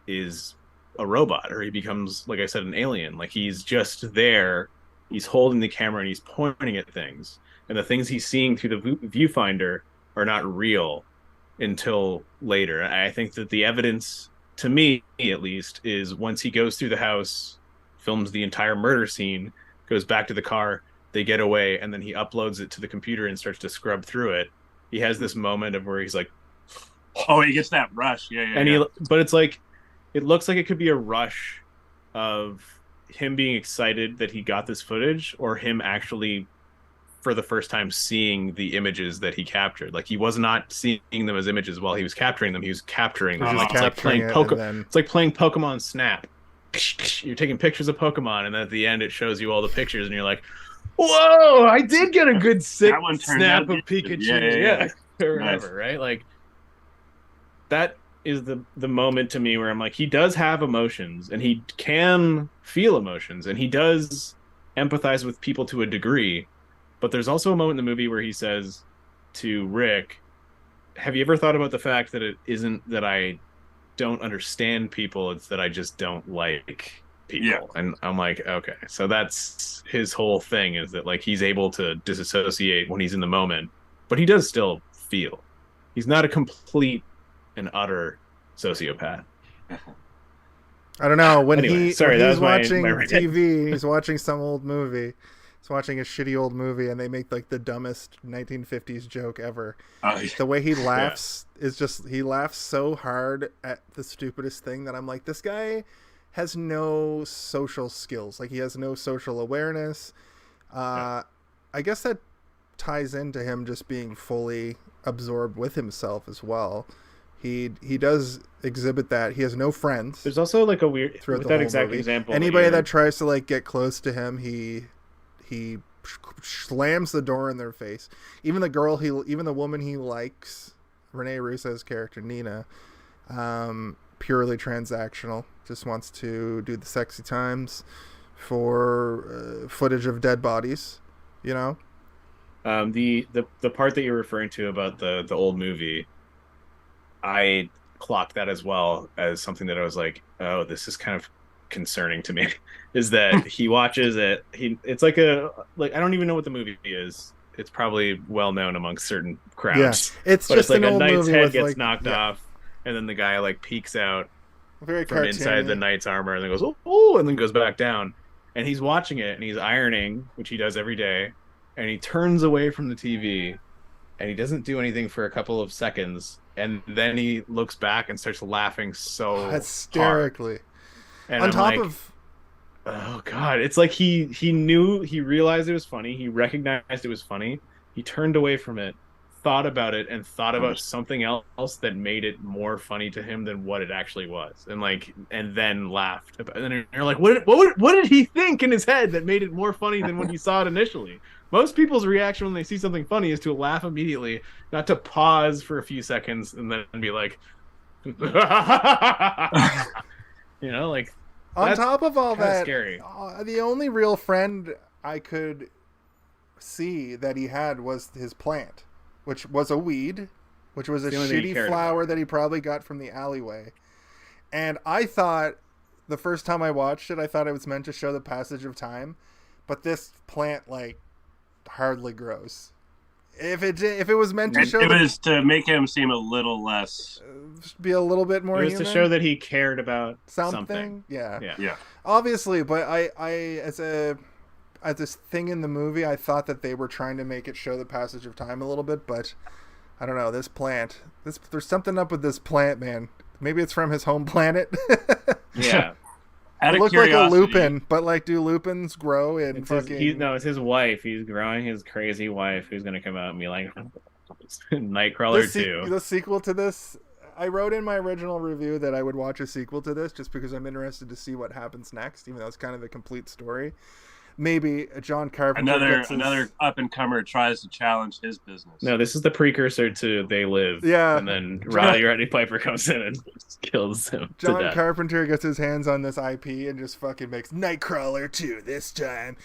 is a robot, or he becomes, like I said, an alien. He's just there. He's holding the camera and he's pointing at things, and the things he's seeing through the viewfinder are not real until later. I think that the evidence, to me at least, is once he goes through the house, films the entire murder scene, goes back to the car, they get away, and then he uploads it to the computer and starts to scrub through it. He has this moment of where he's like, oh, he gets that rush. But it's it looks like it could be a rush of him being excited that he got this footage, or him actually for the first time seeing the images that he captured. He was not seeing them as images while he was capturing them. He was capturing them. It's like playing It's like playing Pokemon Snap. You're taking pictures of Pokemon, and then at the end it shows you all the pictures, and you're like, whoa, I did get a good sick snap of Pikachu. Or whatever, nice. Right? That is the moment to me where I'm he does have emotions, and he can feel emotions, and he does empathize with people to a degree. But there's also a moment in the movie where he says to Rick, have you ever thought about the fact that it isn't that I don't understand people, it's that I just don't like people? Yeah. And I'm okay, so that's his whole thing, is that he's able to disassociate when he's in the moment, but he does still feel. He's not a complete and utter sociopath. I don't know, when he's watching TV, he's watching some old movie, was watching a shitty old movie, and they make like the dumbest 1950s joke ever. Yeah. The way he laughs is just, he laughs so hard at the stupidest thing that I'm like, this guy has no social skills. Like, he has no social awareness. I guess that ties into him just being fully absorbed with himself as well. He does exhibit that. He has no friends. There's also like a weird, with that exact movie. example. Anybody that tries to like get close to him, he slams the door in their face. Even the woman he likes, Rene Russo's character Nina, purely transactional. Just wants to do the sexy times for footage of dead bodies. You know. The part that you're referring to about the old movie, I clocked that as well as something that I was like, oh, this is kind of concerning to me. Is that he watches it? It's like I don't even know what the movie is. It's probably well known amongst certain crowds. Yeah, it's just like a knight's head gets knocked off, and then the guy like peeks out very from inside the knight's armor, and then goes oh, and then goes back down. And he's watching it, and he's ironing, which he does every day, and he turns away from the TV, and he doesn't do anything for a couple of seconds, and then he looks back and starts laughing so hysterically. And on top of, oh god, it's like he realized it was funny, he recognized it was funny, he turned away from it, thought about it, and thought about something else that made it more funny to him than what it actually was, and then laughed about it. And then you're like, what did he think in his head that made it more funny than when he saw it initially? Most people's reaction when they see something funny is to laugh immediately, not to pause for a few seconds and then be like, like. On top of all that, scary. The only real friend I could see that he had was his plant, which was a weed, which was a shitty flower that he probably got from the alleyway. And I thought, the first time I watched it, I thought it was meant to show the passage of time, but this plant like hardly grows. If it was meant to show, it was to make him seem a little less, be a little bit more. It was human. To show that he cared about something. Yeah. Obviously, but I as this thing in the movie, I thought that they were trying to make it show the passage of time a little bit, but I don't know. This plant, there's something up with this plant, man. Maybe it's from his home planet. Yeah. It looked like a lupin, but like, do lupins grow in fucking... it's his wife. He's growing his crazy wife who's going to come out and be like, Nightcrawler 2. The sequel to this, I wrote in my original review that I would watch a sequel to this just because I'm interested to see what happens next, even though it's kind of a complete story. Maybe John Carpenter another up-and-comer tries to challenge his business. No, this is the precursor to They Live. Yeah. And then Roddy Piper comes in and kills him. John Carpenter gets his hands on this IP and just fucking makes Nightcrawler 2 this time.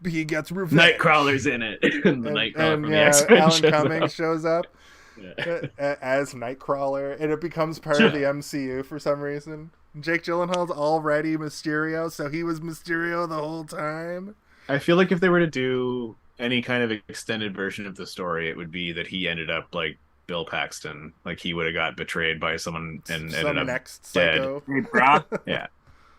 He gets revenge. Nightcrawler's in it. And the Nightcrawler from the X-Men Alan Cummings shows up as Nightcrawler, and it becomes part of the MCU for some reason. Jake Gyllenhaal's already Mysterio, so he was Mysterio the whole time. I feel like if they were to do any kind of extended version of the story, it would be that he ended up like Bill Paxton. Like, he would have got betrayed by someone and ended up next dead. Psycho. Yeah.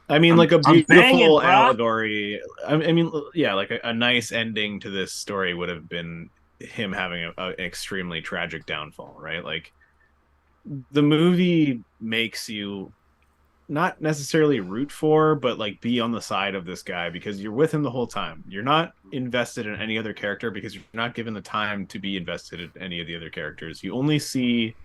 I mean, like a beautiful allegory. I mean, yeah, like a nice ending to this story would have been him having an extremely tragic downfall, right? Like, the movie makes you not necessarily root for, but like be on the side of this guy because you're with him the whole time. You're not invested in any other character because you're not given the time to be invested in any of the other characters. You only see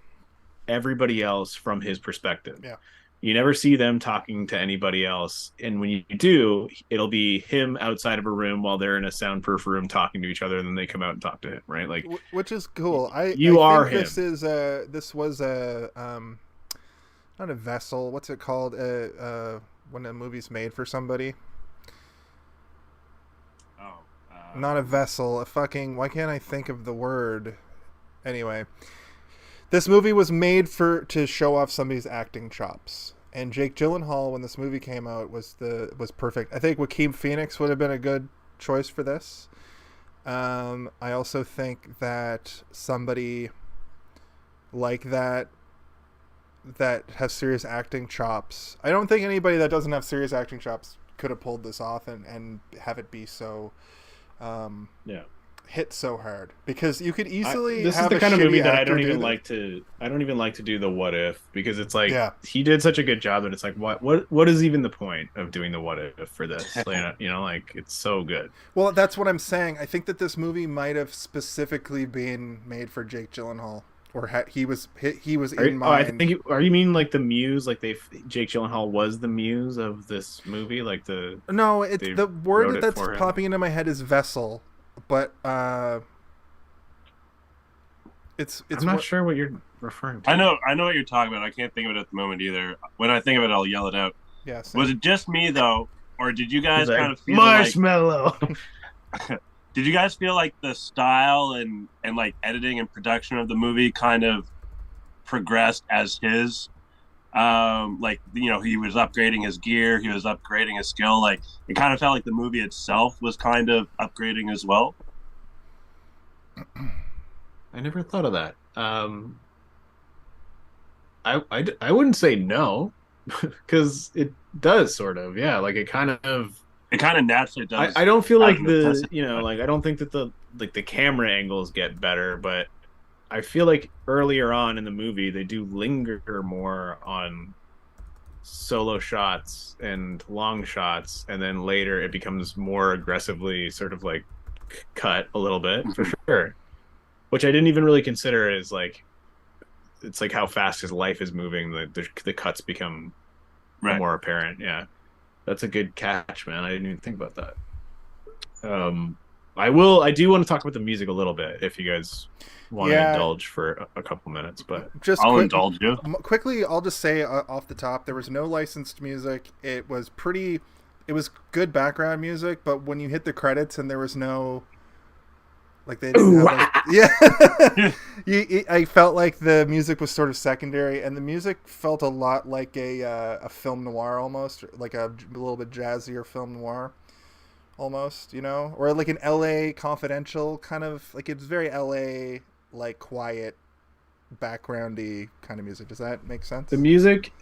everybody else from his perspective. Yeah. You never see them talking to anybody else. And when you do, it'll be him outside of a room while they're in a soundproof room talking to each other, and then they come out and talk to him, right? Like, which is cool. I think this was not a vessel. What's it called? When a movie's made for somebody. Not a vessel. A fucking. Why can't I think of the word? Anyway, this movie was made to show off somebody's acting chops. And Jake Gyllenhaal, when this movie came out, was perfect. I think Joaquin Phoenix would have been a good choice for this. I also think that somebody like that has serious acting chops. I don't think anybody that doesn't have serious acting chops could have pulled this off and have it be so hit so hard, because you could easily this have is the kind of movie that I don't even like to do the what if, because it's like he did such a good job that it's like what is even the point of doing the what if for this? You know, like it's so good. Well, that's what I'm saying. I think that this movie might have specifically been made for Jake Gyllenhaal, or he was in mind. I think are you mean like the muse? Like Jake Gyllenhaal was the muse of this movie? Like the word that's popping into my head is vessel. But it's I'm not sure what you're referring to. I know what you're talking about. I can't think of it at the moment either. When I think of it, I'll yell it out. Yeah. Was it just me though, or did you guys kind of feel marshmallow? Did you guys feel like the style and like editing and production of the movie kind of progressed as his? Like, you know, he was upgrading his gear, he was upgrading his skill. Like, it kind of felt like the movie itself was kind of upgrading as well. I never thought of that. I wouldn't say no, because it does sort of, yeah. Like it kind of naturally does. I don't feel like I don't think that the camera angles get better, but I feel like earlier on in the movie they do linger more on solo shots and long shots, and then later it becomes more aggressively sort of like cut a little bit for sure, which I didn't even really consider as like, it's like how fast his life is moving, the cuts become more apparent. Yeah, that's a good catch, man. I didn't even think about that. I do want to talk about the music a little bit if you guys want to indulge for a couple minutes, but I'll indulge you. Quickly, I'll just say off the top, there was no licensed music. It was good background music, but when you hit the credits and there was no, like, they didn't have, I felt like the music was sort of secondary, and the music felt a lot like a film noir, almost like a little bit jazzier film noir. Almost, you know, or like an LA Confidential kind of, like, it's very LA, like, quiet, backgroundy kind of music. Does that make sense? The music,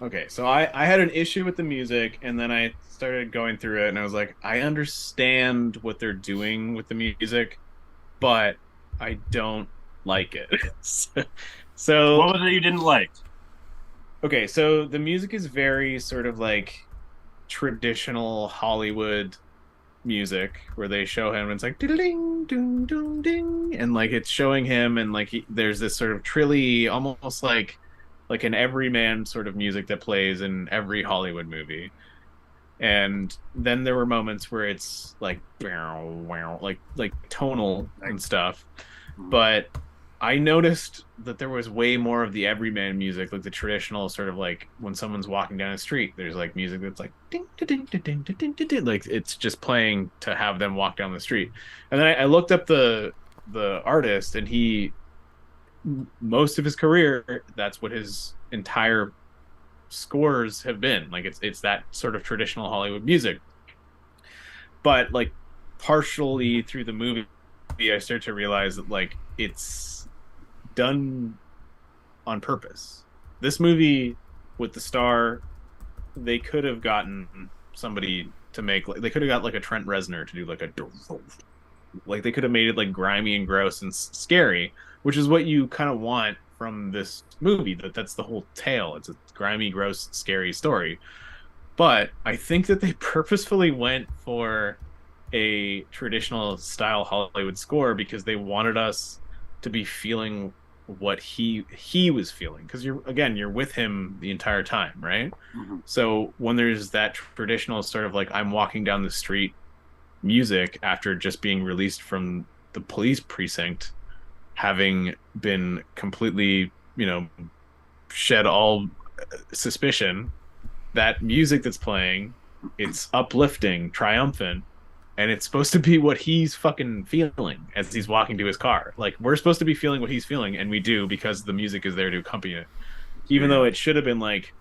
okay, so I had an issue with the music, and then I started going through it, and I was like, I understand what they're doing with the music, but I don't like it. So what was it you didn't like? Okay, so the music is very sort of like traditional Hollywood music, where they show him and it's like ding ding ding ding, and like it's showing him, and like there's this sort of trilly, almost like an everyman sort of music that plays in every Hollywood movie. And then there were moments where it's like tonal and stuff, but I noticed that there was way more of the everyman music, like the traditional sort of like when someone's walking down the street, there's like music that's like ding ding ding ding ding ding ding, like it's just playing to have them walk down the street. And then I looked up the artist, and most of his career, that's what his entire scores have been. Like it's that sort of traditional Hollywood music. But like partially through the movie, I started to realize that like it's done on purpose. This movie with the star, they could have gotten somebody to make, like, they could have got like a Trent Reznor to do like they could have made it like grimy and gross and scary, which is what you kind of want from this movie. That's the whole tale. It's a grimy, gross, scary story. But I think that they purposefully went for a traditional style Hollywood score because they wanted us to be feeling what he was feeling, because you're with him the entire time, right? Mm-hmm. So when there's that traditional sort of like I'm walking down the street music after just being released from the police precinct, having been completely, shed all suspicion, that music that's playing, it's uplifting, triumphant, and it's supposed to be what he's fucking feeling as he's walking to his car. Like, we're supposed to be feeling what he's feeling, and we do, because the music is there to accompany it. Even though it should have been like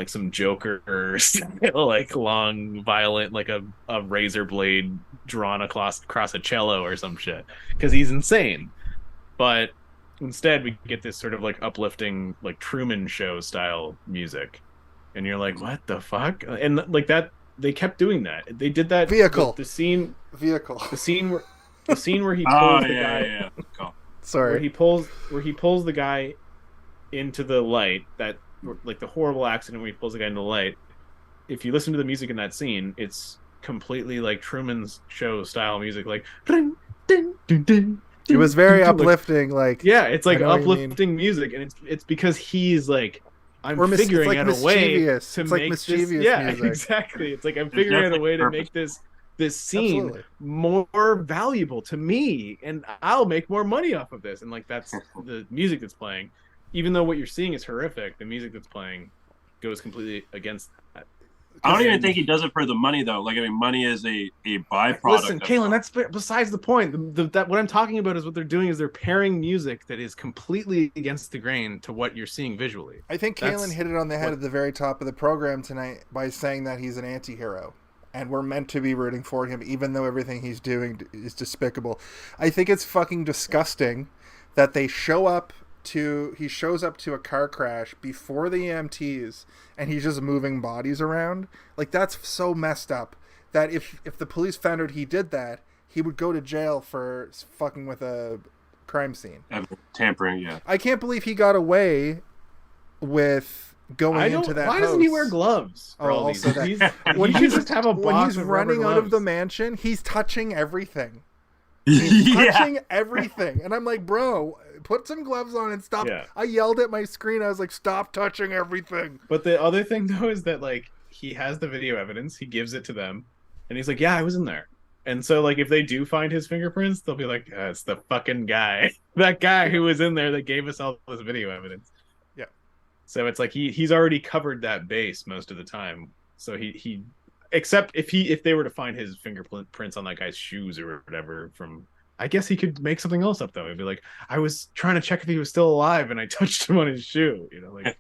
some Joker style, like long, violent, like a razor blade drawn across a cello or some shit, because he's insane. But instead, we get this sort of like uplifting, like Truman Show style music, and you're like, what the fuck? And like that they kept doing that. They did that. Vehicle. The scene where he pulls the guy. Yeah. Cool. Sorry. Where he pulls the guy into the light. That like the horrible accident where he pulls the guy into the light. If you listen to the music in that scene, it's completely like Truman's Show style music, like. Ding, ding, ding, ding. It was very uplifting, like it's like uplifting music, and it's because he's like, I'm figuring out a way to make this. Yeah, music. Exactly. It's like I'm figuring out a way to make this scene more valuable to me, and I'll make more money off of this. And like that's the music that's playing, even though what you're seeing is horrific. The music that's playing goes completely against that. I don't even think he does it for the money, though. Like, I mean, money is a byproduct. Listen, Caylen, that's besides the point. What I'm talking about is what they're doing is they're pairing music that is completely against the grain to what you're seeing visually. I think Caylen hit it on the head at the very top of the program tonight by saying that he's an anti-hero. And we're meant to be rooting for him, even though everything he's doing is despicable. I think it's fucking disgusting that he shows up to a car crash before the EMTs and he's just moving bodies around. Like, that's so messed up that if the police found out he did that, he would go to jail for fucking with a crime scene. Tampering, yeah. I can't believe he got away with going into that Why doesn't he wear gloves? When he's running out of the mansion, he's touching everything. He's touching everything. And I'm like, bro, put some gloves on and stop. Yeah. I yelled at my screen. I was like, stop touching everything. But the other thing, though, is that, like, he has the video evidence. He gives it to them. And he's like, yeah, I was in there. And so, like, if they do find his fingerprints, they'll be like, it's the fucking guy. That guy who was in there that gave us all this video evidence. Yeah. So it's like he's already covered that base most of the time. So he except if they were to find his fingerprints on that guy's shoes or whatever from, I guess he could make something else up though. He'd be like, I was trying to check if he was still alive and I touched him on his shoe. You know, like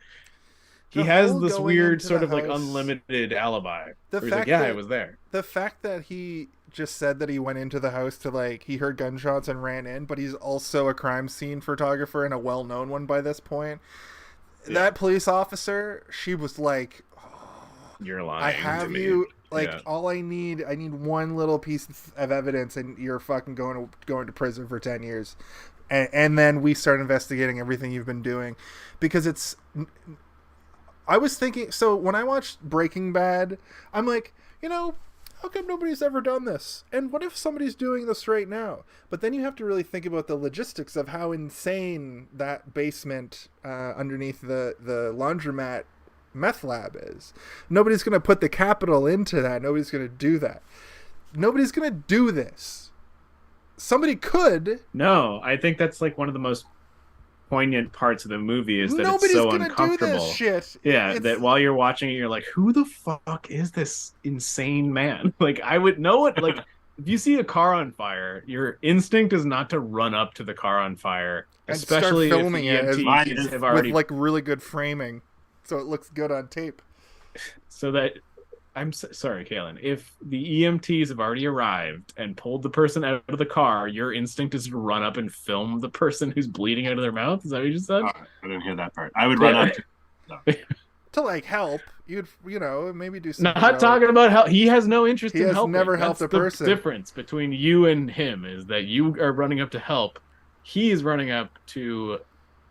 he has this weird sort of like unlimited alibi. He's like, yeah, I was there. The fact that he just said that he went into the house to like, he heard gunshots and ran in, but he's also a crime scene photographer and a well-known one by this point. Yeah. That police officer, she was like, you're lying. I have you. Like, all I need one little piece of evidence, and you're fucking going to prison for 10 years, and then we start investigating everything you've been doing, because it's. I was thinking, so when I watched Breaking Bad, I'm like, how come nobody's ever done this? And what if somebody's doing this right now? But then you have to really think about the logistics of how insane that basement underneath the laundromat meth lab is. Nobody's going to put the capital into that. Nobody's going to do that. Nobody's going to do this. Somebody could. No, I think that's like one of the most poignant parts of the movie is that nobody's it's so uncomfortable. Do this shit. Yeah, that while you're watching it, you're like, who the fuck is this insane man? Like, I would know it. Like, if you see a car on fire, your instinct is not to run up to the car on fire, and especially start filming if the EMTs have already with like really good framing. So it looks good on tape. So that I'm sorry, Caylen. If the EMTs have already arrived and pulled the person out of the car, your instinct is to run up and film the person who's bleeding out of their mouth. Is that what you just said? I didn't hear that part. I would run up to like help. You'd maybe do something. Not talking about help. He has no interest in helping. He has never helped a person. The difference between you and him is that you are running up to help. He is running up to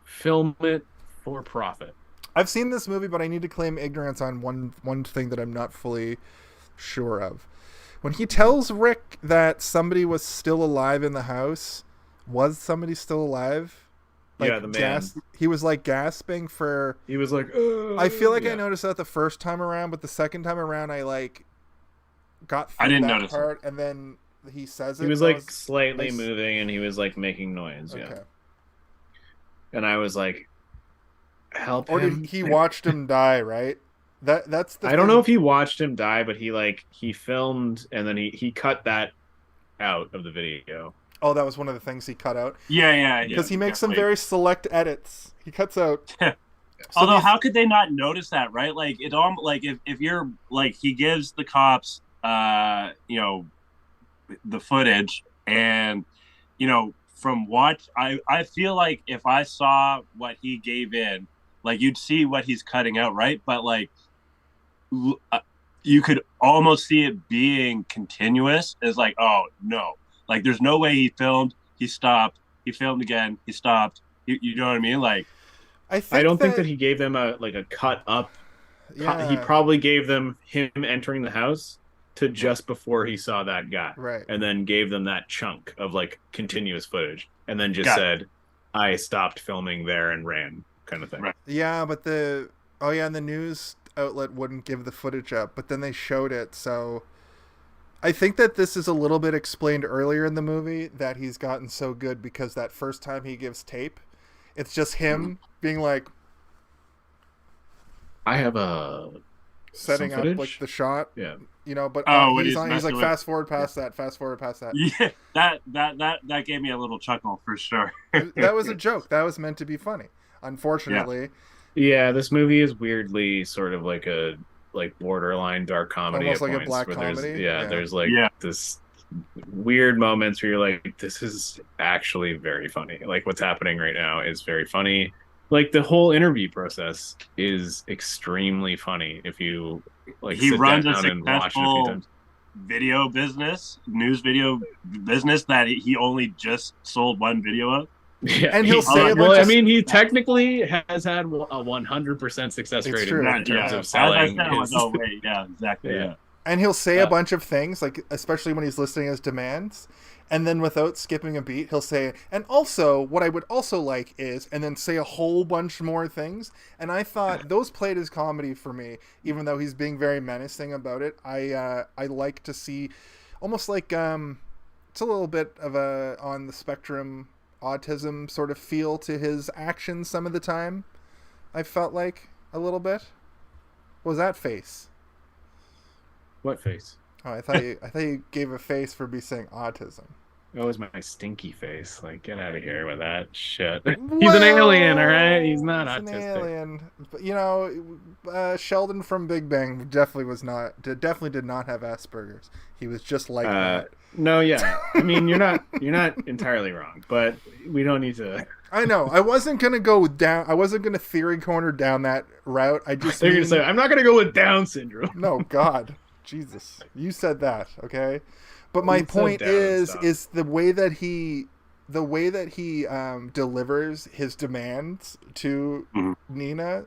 film it for profit. I've seen this movie, but I need to claim ignorance on one thing that I'm not fully sure of. When he tells Rick that somebody was still alive in the house, was somebody still alive? Like, yeah, the man. He was like gasping for. He was like. I feel like I noticed that the first time around, but the second time around, I like got through I didn't that notice part, and then he says it. He was like slightly moving, and he was like making noise. Okay. Yeah. And I was like. Help or him. Did he watched him die, right? That's the I don't know if he watched him die, but he filmed and then he cut that out of the video. Oh, that was one of the things he cut out? Yeah. Because he makes some very select edits. He cuts out Although how could they not notice that, right? Like it all like if you're like he gives the cops the footage and from what I feel like if I saw what he gave in, like you'd see what he's cutting out, right? But like you could almost see it being continuous. It's like, oh no, like there's no way he filmed, he stopped, he filmed again, he stopped. You know what I mean? Like, I don't think that he gave them a cut up. Yeah. He probably gave them him entering the house to just before he saw that guy, right? And then gave them that chunk of like continuous footage, and then just said, "I stopped filming there and ran," kind of thing. Right. Yeah, but and the news outlet wouldn't give the footage up, but then they showed it. So I think that this is a little bit explained earlier in the movie, that he's gotten so good because that first time he gives tape, it's just him being like, I have setting up like the shot. Yeah. You know, but he's like fast forward past that. Yeah, that gave me a little chuckle for sure. That was a joke. That was meant to be funny. Unfortunately. Yeah, this movie is weirdly sort of like a borderline dark comedy. Almost like a black comedy. There's this weird moments where you're like, this is actually very funny. Like what's happening right now is very funny. Like the whole interview process is extremely funny if you like. He runs a successful news video business that he only just sold one video of. Yeah, and he'll say he technically has had a 100% success rate in terms of selling. Yeah, exactly. Yeah. And he'll say a bunch of things, like especially when he's listing his demands, and then without skipping a beat, he'll say, and also what I would also like is, and then say a whole bunch more things. And I thought those played as comedy for me, even though he's being very menacing about it. I like to see, almost like it's a little bit of a on the spectrum autism sort of feel to his actions some of the time. I felt like a little bit. What was that face? What face? Oh, I thought you gave a face for me saying autism. That was my stinky face. Like, get out of here with that shit. He's an alien, all right? He's not autistic. An alien. But, you know, Sheldon from Big Bang definitely did not have Asperger's. He was just like that. No, yeah. I mean, you're not entirely wrong, but we don't need to. I know. I wasn't gonna go down. I wasn't gonna theory corner down that route. I just. They're gonna say, I'm not gonna go with Down syndrome. No, God, Jesus, you said that, okay? But my point is the way that he delivers his demands to Nina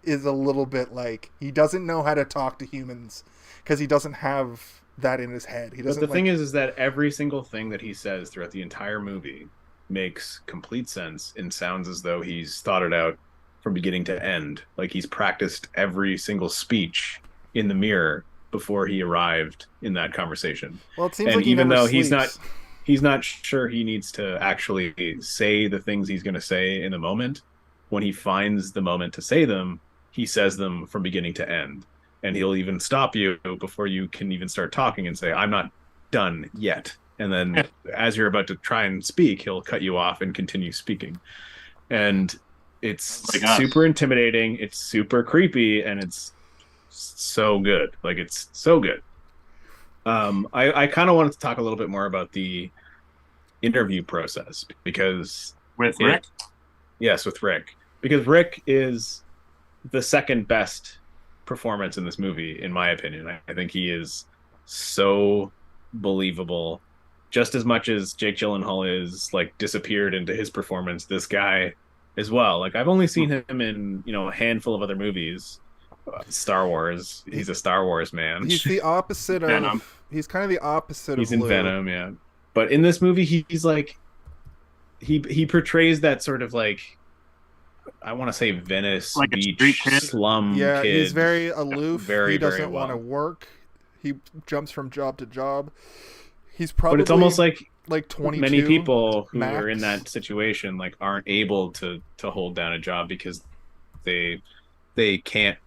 is a little bit like he doesn't know how to talk to humans because he doesn't have that in his head. He doesn't. But the thing is that every single thing that he says throughout the entire movie makes complete sense and sounds as though he's thought it out from beginning to end. Like he's practiced every single speech in the mirror before he arrived in that conversation. Well, it seems like even though he's not sure he needs to actually say the things he's going to say in the moment, when he finds the moment to say them, he says them from beginning to end. And he'll even stop you before you can even start talking and say, I'm not done yet. And then as you're about to try and speak, he'll cut you off and continue speaking. And it's super intimidating. It's super creepy. And it's so good. Like, it's so good. I kind of wanted to talk a little bit more about the interview process because with Rick? Yes, with Rick. Because Rick is the second best performance in this movie, in my opinion. I think he is so believable. Just as much as Jake Gyllenhaal is like disappeared into his performance, this guy as well. Like I've only seen him in, a handful of other movies. Star Wars. He's a Star Wars man. He's the opposite of Venom. He's kind of the opposite of He's in Venom, yeah. But in this movie, he's like he portrays that sort of like, I want to say Venice like beach slum kid. Yeah, he's very aloof. Very, he doesn't very want to work. He jumps from job to job. He's probably But it's almost like 22 many people who max. are in that situation like aren't able to hold down a job because they can't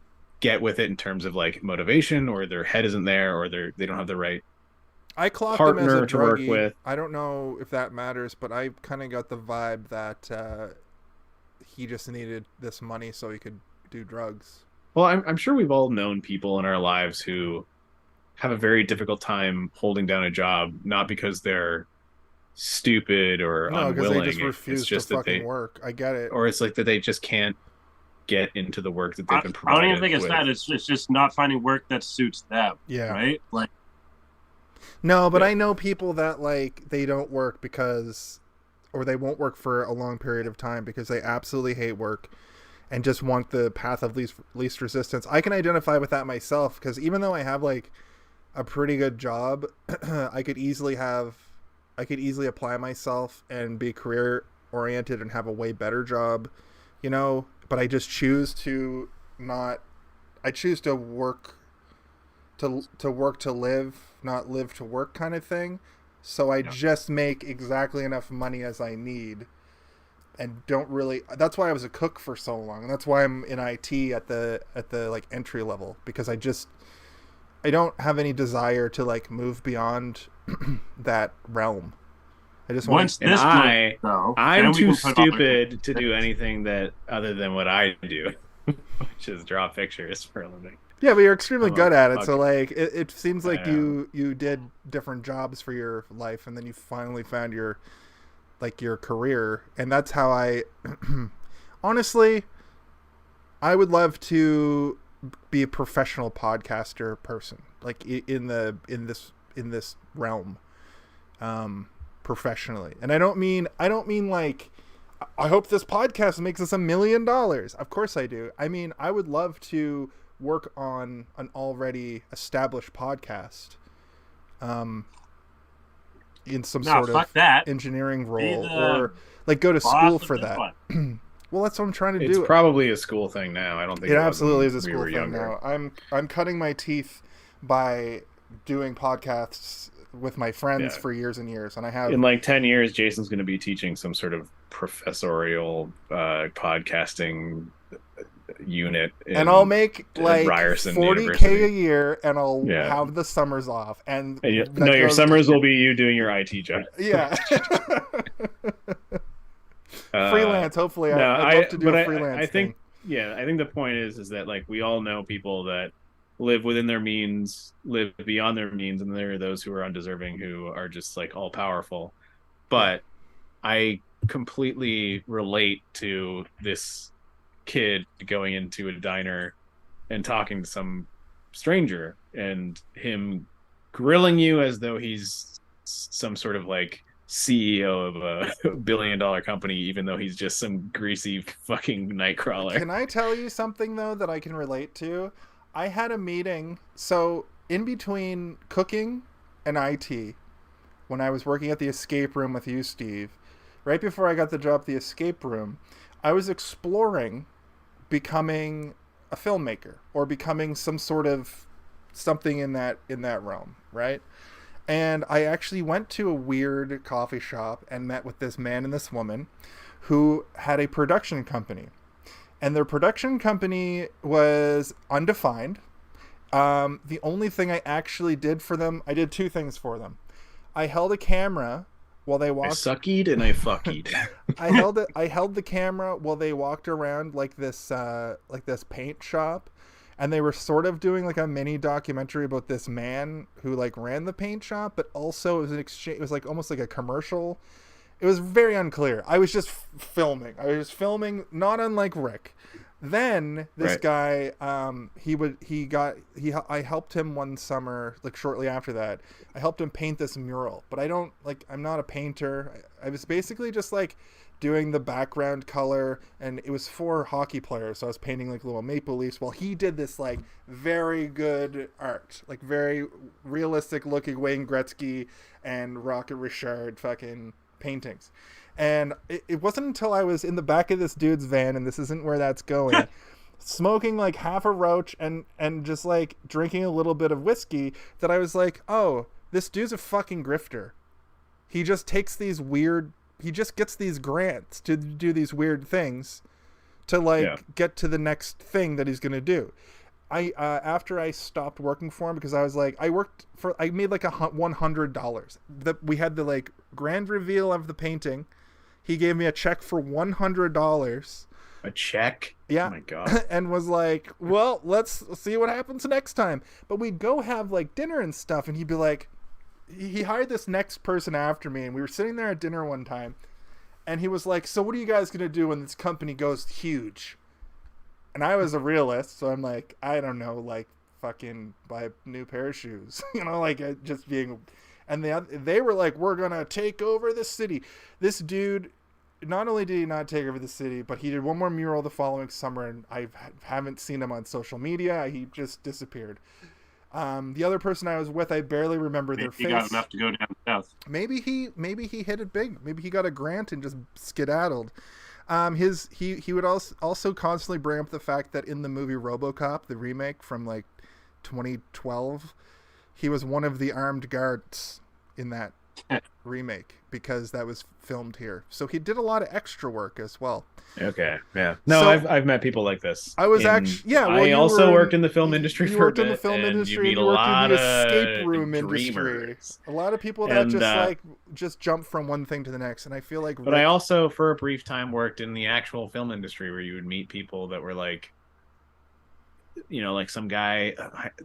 get with it in terms of like motivation, or their head isn't there, or they don't have the right partner to work with. I don't know if that matters, but I kind of got the vibe that he just needed this money so he could do drugs. Well, I'm sure we've all known people in our lives who have a very difficult time holding down a job, not because they're stupid or unwilling. They just refuse to fucking work. I get it. Or it's like that they just can't get into the work that they've been I provided don't even think it's with. that. It's just not finding work that suits them. Yeah. Right? Like, no, but I know people that like they don't work because, or they won't work for a long period of time because they absolutely hate work and just want the path of least resistance. I can identify with that myself because even though I have like a pretty good job, I could easily apply myself and be career oriented and have a way better job, you know, but I just choose to not. I choose to work to live, not live to work kind of thing. So I just make exactly enough money as I need and don't really. That's why I was a cook for so long. And that's why I'm in IT at the like entry level, because I don't have any desire to like move beyond that realm. I just want to. I'm too stupid to do anything that other than what I do, which is draw pictures for a living. Yeah, but you're extremely good at it. So like, it seems like you did different jobs for your life, and then you finally found your career, and that's how I. Honestly, I would love to be a professional podcaster person, like in this realm, professionally. And I don't mean like, I hope this podcast makes us $1 million. Of course I do. I mean, I would love to work on an already established podcast, in some sort of engineering role, or like go to school for that. Well, that's what I'm trying to do. It's probably a school thing now. I don't think it absolutely is a school thing now. I'm cutting my teeth by doing podcasts with my friends for years and years, and I have in like 10 years Jason's going to be teaching some sort of professorial podcasting unit, and I'll make like Ryerson 40K University. a year, and I'll have the summers off. And your summers will be you doing your IT job. Yeah. Freelance, hopefully. I'd love to do a freelance I think thing. I think the point is that like we all know people that live within their means, live beyond their means, and there are those who are undeserving, who are just like all powerful. But I completely relate to this kid going into a diner and talking to some stranger and him grilling you as though he's some sort of like CEO of a $1 billion company, even though he's just some greasy fucking Nightcrawler. Can I tell you something though that I can relate to? I had a meeting, so in between cooking and IT, when I was working at the escape room with you, Steve, right before I got the job at the escape room, I was exploring becoming a filmmaker or becoming some sort of something in that realm, right? And I actually went to a weird coffee shop and met with this man and this woman who had a production company. And their production company was undefined. The only thing I actually did for them, I did two things for them. I held a camera while they walked. I suckied and I fuckied. I held the camera while they walked around like this paint shop, and they were sort of doing like a mini documentary about this man who like ran the paint shop, but also it was an exchange. It was like almost like a commercial. It was very unclear. I was just filming. Not unlike Rick. Then this guy, I helped him one summer, like shortly after that. I helped him paint this mural, but I'm not a painter. I was basically just like doing the background color, and it was for hockey players. So I was painting like little Maple Leafs while he did this like very good art, like very realistic looking Wayne Gretzky and Rocket Richard fucking paintings. And it wasn't until I was in the back of this dude's van, and this isn't where that's going, smoking like half a roach and just like drinking a little bit of whiskey, that I was like, oh, this dude's a fucking grifter. He just gets these grants to do these weird things to like get to the next thing that he's going to do. After I stopped working for him, because I was like, I made like $100. We had the like grand reveal of the painting. He gave me a check for $100. A check? Yeah. Oh my God. And was like, well, let's see what happens next time. But we'd go have like dinner and stuff, and he'd be like, he hired this next person after me, and we were sitting there at dinner one time, and he was like, so what are you guys going to do when this company goes huge? And I was a realist, so I'm like, I don't know, like fucking buy a new pair of shoes, like just being. And they were like, we're gonna take over the city. This dude, not only did he not take over the city, but he did one more mural the following summer, and I haven't seen him on social media. He just disappeared. The other person I was with, I barely remember their face. He got enough to go down south. Maybe he hit it big. Maybe he got a grant and just skedaddled. He would also constantly bring up the fact that in the movie RoboCop, the remake from like 2012, he was one of the armed guards in that remake because that was filmed here. So he did a lot of extra work as well. Okay, yeah. No, so, I've met people like this. I was actually I also worked in the film industry for a bit. You worked in the film industry. You worked in the escape room industry. A lot of people that just jump from one thing to the next, and I feel like. But I also, for a brief time, worked in the actual film industry where you would meet people that were like, like some guy.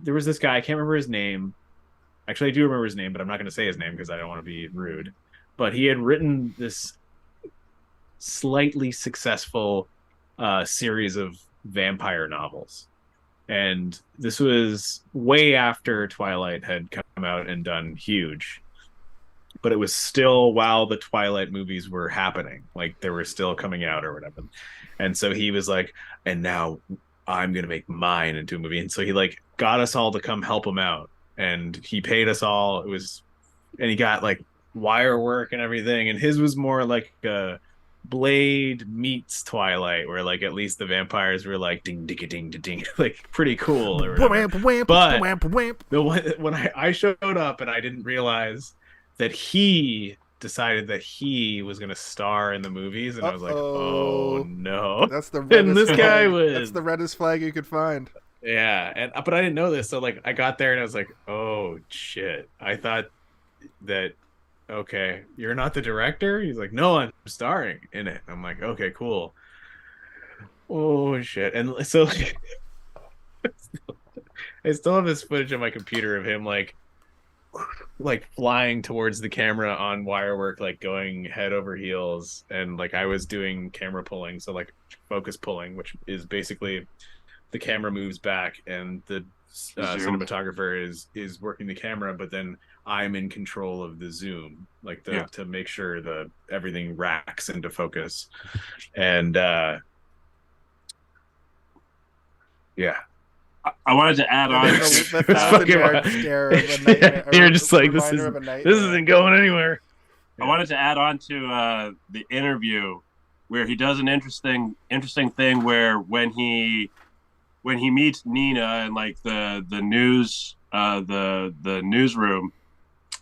There was this guy. I can't remember his name. Actually, I do remember his name, but I'm not going to say his name because I don't want to be rude. But he had written this slightly successful series of vampire novels. And this was way after Twilight had come out and done huge. But it was still while the Twilight movies were happening. Like, they were still coming out or whatever. And so he was like, and now I'm going to make mine into a movie. And so he like got us all to come help him out. And he paid us all. And he got like wire work and everything. And his was more like Blade meets Twilight, where like at least the vampires were like ding ding ding ding ding, like pretty cool. But when I showed up and I didn't realize that he decided that he was going to star in the movies, and I was like, oh no, that's the reddest and this flag. Guy was that's the reddest flag you could find. Yeah, but I didn't know this, so like I got there and I was like, oh shit, I thought that. Okay, you're not the director? He's like, no, I'm starring in it. I'm like, okay, cool. Oh shit. And so I still have this footage on my computer of him like flying towards the camera on wire work, like going head over heels, and like I was doing camera pulling, so like focus pulling, which is basically the camera moves back and the cinematographer is working the camera, but then I'm in control of the zoom, like to make sure everything racks into focus. And I wanted to add on. You're just like, this isn't going anywhere. I wanted to add on to the interview where he does an interesting thing where when he meets Nina in like the newsroom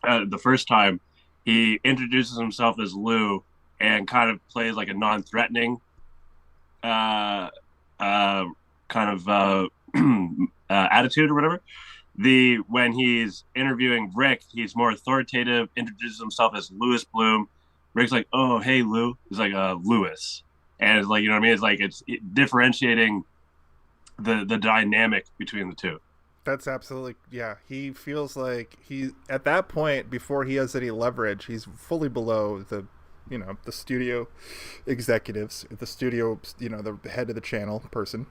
the first time, he introduces himself as Lou and kind of plays like a non-threatening kind of attitude or whatever. When he's interviewing Rick, he's more authoritative, introduces himself as Louis Bloom. Rick's like, oh, hey, Lou. He's like, Louis. And it's like, you know what I mean? It's like it's differentiating the dynamic between the two. That's absolutely, yeah. He feels like he, at that point, before he has any leverage, he's fully below the studio executives, the studio, the head of the channel person.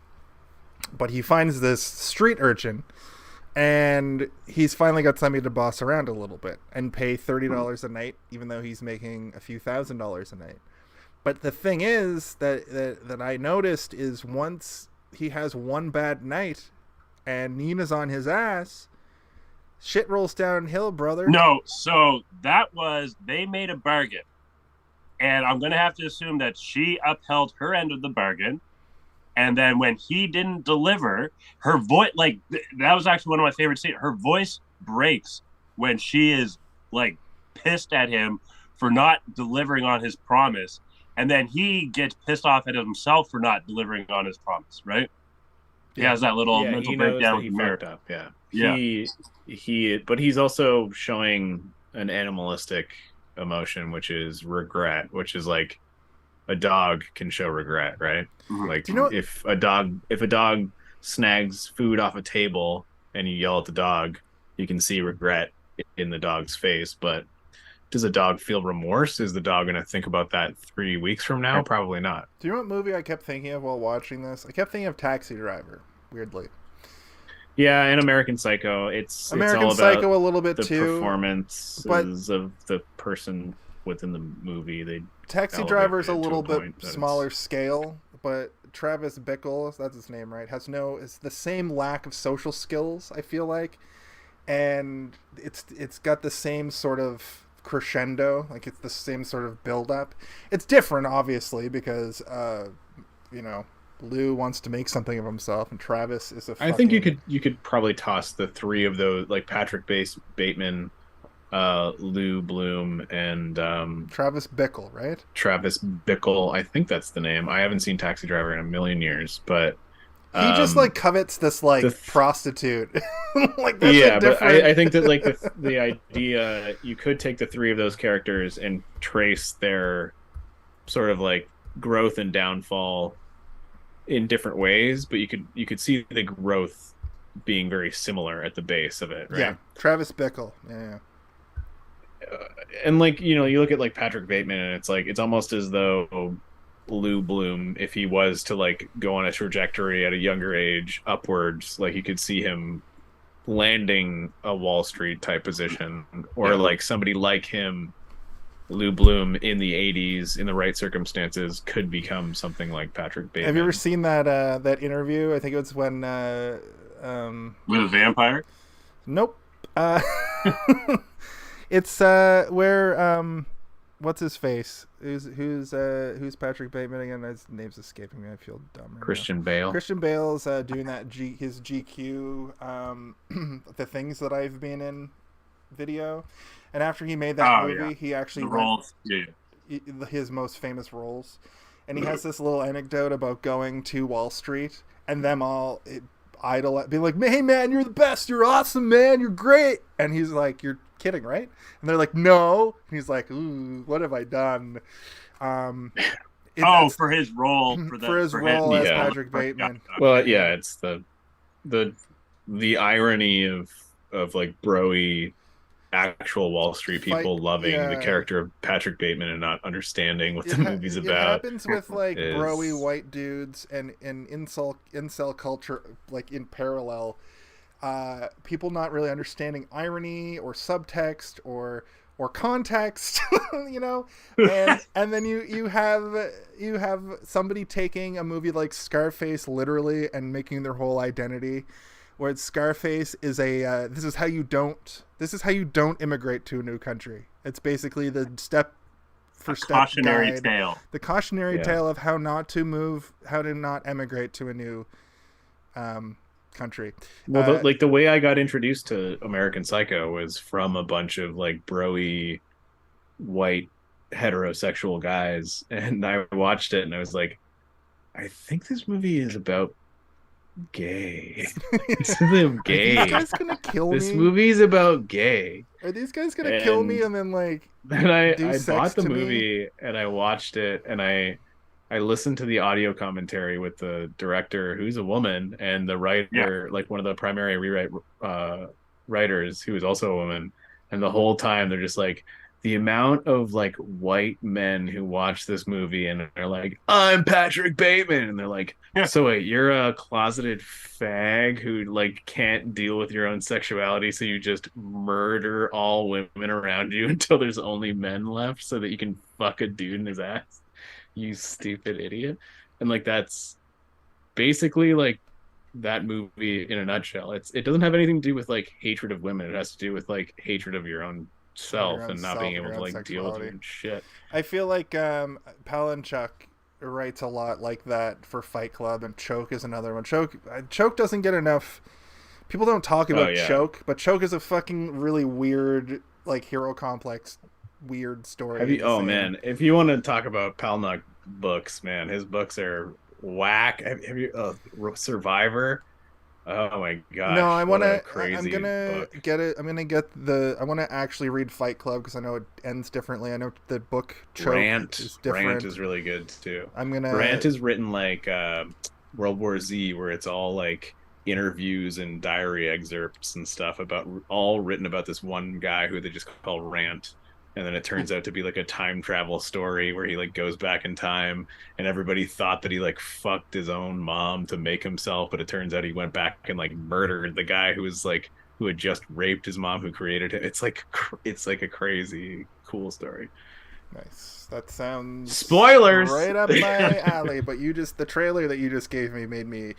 But he finds this street urchin, and he's finally got somebody to boss around a little bit and pay $30 a night, even though he's making a few $1,000s a night. But the thing is that I noticed is once he has one bad night and Nina's on his ass, shit rolls downhill, brother. No, so they made a bargain. And I'm going to have to assume that she upheld her end of the bargain. And then when he didn't deliver, her voice, like, that was actually one of my favorite scenes. Her voice breaks when she is, like, pissed at him for not delivering on his promise. And then he gets pissed off at himself for not delivering on his promise, right? He has that little mental breakdown with the mirror. Up. But he's also showing an animalistic emotion, which is regret, which is like a dog can show regret, right? Mm-hmm. Like, if a dog snags food off a table and you yell at the dog, you can see regret in the dog's face, but does a dog feel remorse? Is the dog going to think about that 3 weeks from now? Probably not. Do you know what movie I kept thinking of while watching this? I kept thinking of Taxi Driver, weirdly. Yeah, and American Psycho. It's American all about Psycho a little bit the too. Performances of the person within the movie. Taxi Driver is a little bit smaller scale, but Travis Bickle, that's his name, right? It's the same lack of social skills, I feel like, and it's got the same sort of crescendo, like it's the same sort of build up. It's different, obviously, because Lou wants to make something of himself, and Travis is a. I think you could probably toss the three of those, like Patrick Bateman, Lou Bloom, and Travis Bickle, right? Travis Bickle, I think that's the name. I haven't seen Taxi Driver in a million years, but he just like covets this prostitute. Like that's yeah, but I think that like the idea, you could take the three of those characters and trace their sort of like growth and downfall in different ways, but you could see the growth being very similar at the base of it, right? Yeah, Travis Bickle. Yeah. And like, you look at like Patrick Bateman, and it's almost as though Lou Bloom, if he was to like go on a trajectory at a younger age upwards, like you could see him landing a Wall Street type position, or like somebody like him, Lou Bloom, in the 80s in the right circumstances could become something like Patrick Bateman. Have you ever seen that interview? I think it was when with a vampire? Nope. It's where what's his face? Who's Patrick Bateman again? His name's escaping me. I feel dumb right Christian now. Bale. Christian Bale's doing that his GQ the things that I've been in video. And after he made that movie, he actually his most famous roles. And he has this little anecdote about going to Wall Street and them all being like, "Hey man, you're the best. You're awesome, man. You're great." And he's like, "You're kidding, right?" And they're like, "No." And he's like, "Ooh, what have I done?" For his role, as Patrick Bateman. Well, yeah, it's the irony of like broy actual Wall Street people loving the character of Patrick Bateman and not understanding what the movie's about. It happens with like broy white dudes and incel culture, like in parallel. People not really understanding irony or subtext or context, and then you have somebody taking a movie like Scarface literally and making their whole identity, where Scarface is this is how you don't immigrate to a new country. It's basically the step for step cautionary tale. The cautionary tale of how to not emigrate to a new country. Well, like the way I got introduced to American Psycho was from a bunch of like broy white heterosexual guys, and I watched it and I was like, I think this movie is about gay. It's gay. Are these guys gonna kill me? This movie's about gay. Are these guys gonna kill me? And then like, then I bought the movie and I watched it, and I listened to the audio commentary with the director, who's a woman, and the writer, like one of the primary rewrite writers, who is also a woman. And the whole time they're just like, the amount of like white men who watch this movie and are like, "I'm Patrick Bateman," and they're like, "So wait, you're a closeted fag who like can't deal with your own sexuality, so you just murder all women around you until there's only men left so that you can fuck a dude in his ass, you stupid idiot." And like, that's basically like that movie in a nutshell. It doesn't have anything to do with like hatred of women. It has to do with like hatred of your own self and not being able to like deal with your own shit. I feel like Palanchuk writes a lot like that for Fight Club, and Choke is another one. Choke doesn't get enough. People don't talk about Choke, but Choke is a fucking really weird, like, hero complex, weird story. Man, if you want to talk about Palahniuk books, man, his books are whack. Have you Survivor? Oh my god! No, I want to. I'm gonna get it. I'm gonna get I want to actually read Fight Club because I know it ends differently. I know the book Choke is different. Rant is really good too. Rant is written like World War Z, where it's all like interviews and diary excerpts and stuff all written about this one guy who they just call Rant. and then it turns out to be like a time travel story where he like goes back in time, and everybody thought that he like fucked his own mom to make himself, but it turns out he went back and like murdered the guy who had just raped his mom, who created him. It's like a crazy cool story. Nice. That sounds spoilers right up my alley. But the trailer that you just gave me made me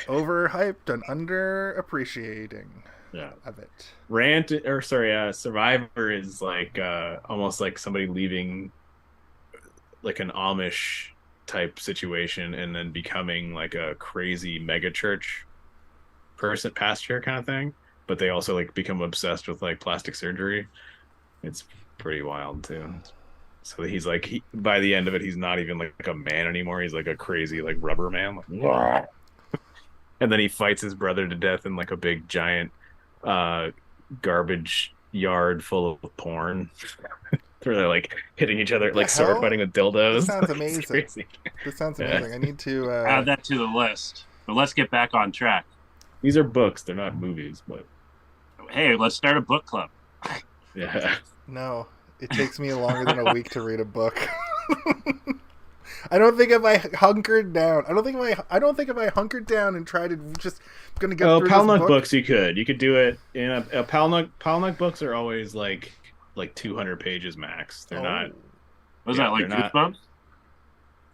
overhyped and underappreciating. Yeah. Of it. Survivor is like almost like somebody leaving like an Amish type situation and then becoming like a crazy mega church pastor kind of thing, but they also like become obsessed with like plastic surgery. It's pretty wild too. So he's like by the end of it, he's not even like a man anymore. He's like a crazy like rubber man. Like, and then he fights his brother to death in like a big giant garbage yard full of porn. Where they're like hitting each other, like sword fighting with dildos. This sounds amazing. This sounds amazing. Yeah. I need to add that to the list. But let's get back on track. These are books; they're not movies. But hey, let's start a book club. Yeah. No, it takes me longer than a week to read a book. I don't think if I hunkered down. I don't think if I hunkered down and tried to just gonna get through Palnuk this book. books. You could do it in a Palnuk books are always like 200 pages max. They're not. Was that like Goosebumps?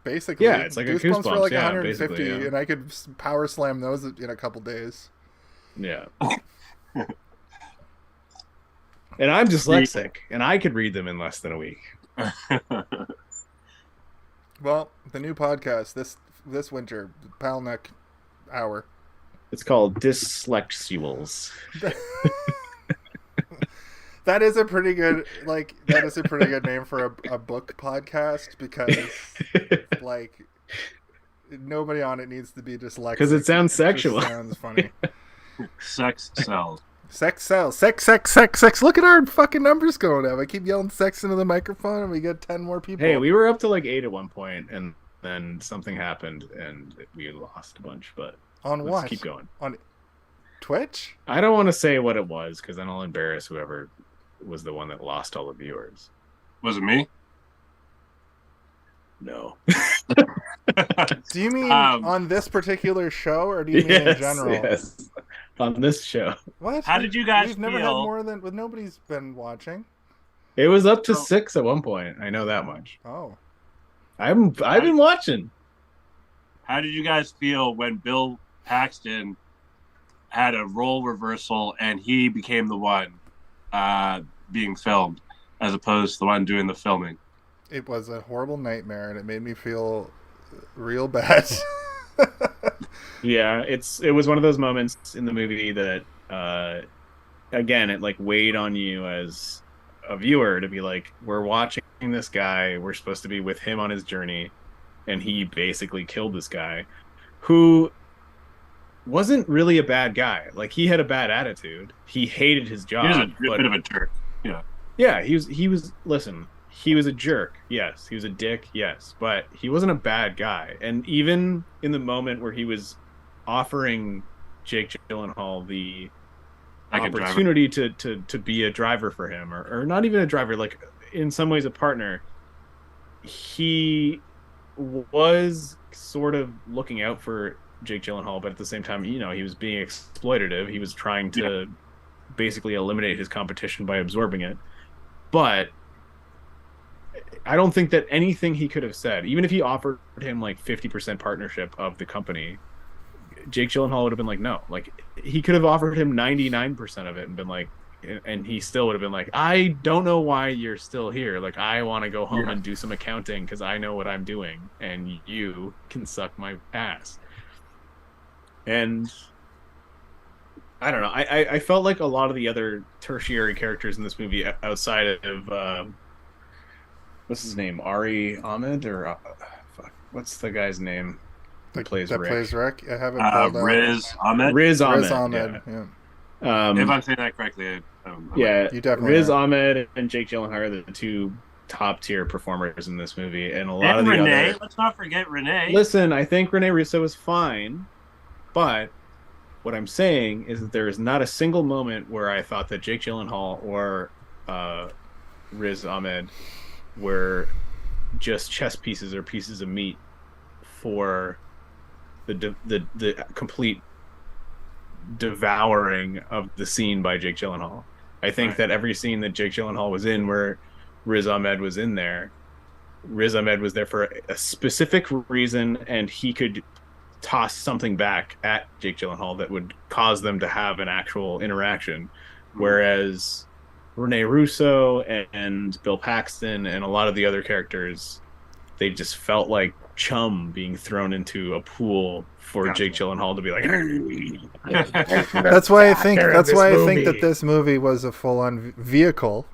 Basically, yeah, it's like Goosebumps were like 150, yeah. and I could power slam those in a couple days. Yeah. And I'm dyslexic, and I could read them in less than a week. Well, the new podcast this winter, Palnuk Hour. It's called Dyslexuals. That is a pretty good name for a book podcast, because like nobody on it needs to be dyslexic. Because it sounds sexual. It sounds funny. Sex sells. Sex sells. Sex. Look at our fucking numbers going up. I keep yelling sex into the microphone and we get 10 more people. Hey, we were up to like 8 at one point, and then something happened and we lost a bunch, but on what? Keep going. On Twitch? I don't want to say what it was, because then I'll embarrass whoever was the one that lost all the viewers. Was it me? No. Do you mean on this particular show, or do you mean in general? Yes. On this show. What? How did you guys We've never had more than... nobody's been watching. It was up to 6 at one point. I know that much. Oh. I've been watching. How did you guys feel when Bill Paxton had a role reversal and he became the one being filmed as opposed to the one doing the filming? It was a horrible nightmare, and it made me feel real bad. Yeah, it was one of those moments in the movie that again, it like weighed on you as a viewer to be like, we're watching this guy, we're supposed to be with him on his journey, and he basically killed this guy who wasn't really a bad guy. Like, he had a bad attitude, he hated his job. He was a bit of a jerk. Yeah, he was listen, he was a jerk, yes. He was a dick, yes. But he wasn't a bad guy. And even in the moment where he was offering Jake Gyllenhaal the opportunity to be a driver for him, or not even a driver, like in some ways a partner, he was sort of looking out for Jake Gyllenhaal, but at the same time, he was being exploitative. He was trying to basically eliminate his competition by absorbing it. But I don't think that anything he could have said, even if he offered him like 50% partnership of the company, Jake Gyllenhaal would have been like, no. Like, he could have offered him 99% of it and been like, and he still would have been like, I don't know why you're still here. Like, I want to go home and do some accounting because I know what I'm doing, and you can suck my ass. And I don't know. I felt like a lot of the other tertiary characters in this movie, outside of what's his name, Ahmed, or what's the guy's name that plays Rick? I haven't called Riz Ahmed. Riz Ahmed. Yeah. If I'm saying that correctly, you definitely Riz Ahmed and Jake Gyllenhaal are the two top tier performers in this movie, and a lot of the Rene. other. Let's not forget Rene. Listen, I think Rene Russo is fine, but what I'm saying is that there is not a single moment where I thought that Jake Gyllenhaal or Riz Ahmed were just chess pieces or pieces of meat for the complete devouring of the scene by Jake Gyllenhaal. I think that every scene that Jake Gyllenhaal was in where Riz Ahmed was in there, Riz Ahmed was there for a specific reason, and he could toss something back at Jake Gyllenhaal that would cause them to have an actual interaction. Whereas Rene Russo and Bill Paxton and a lot of the other characters, they just felt like chum being thrown into a pool for Jake Gyllenhaal to be like. That's why I think that this movie was a full-on vehicle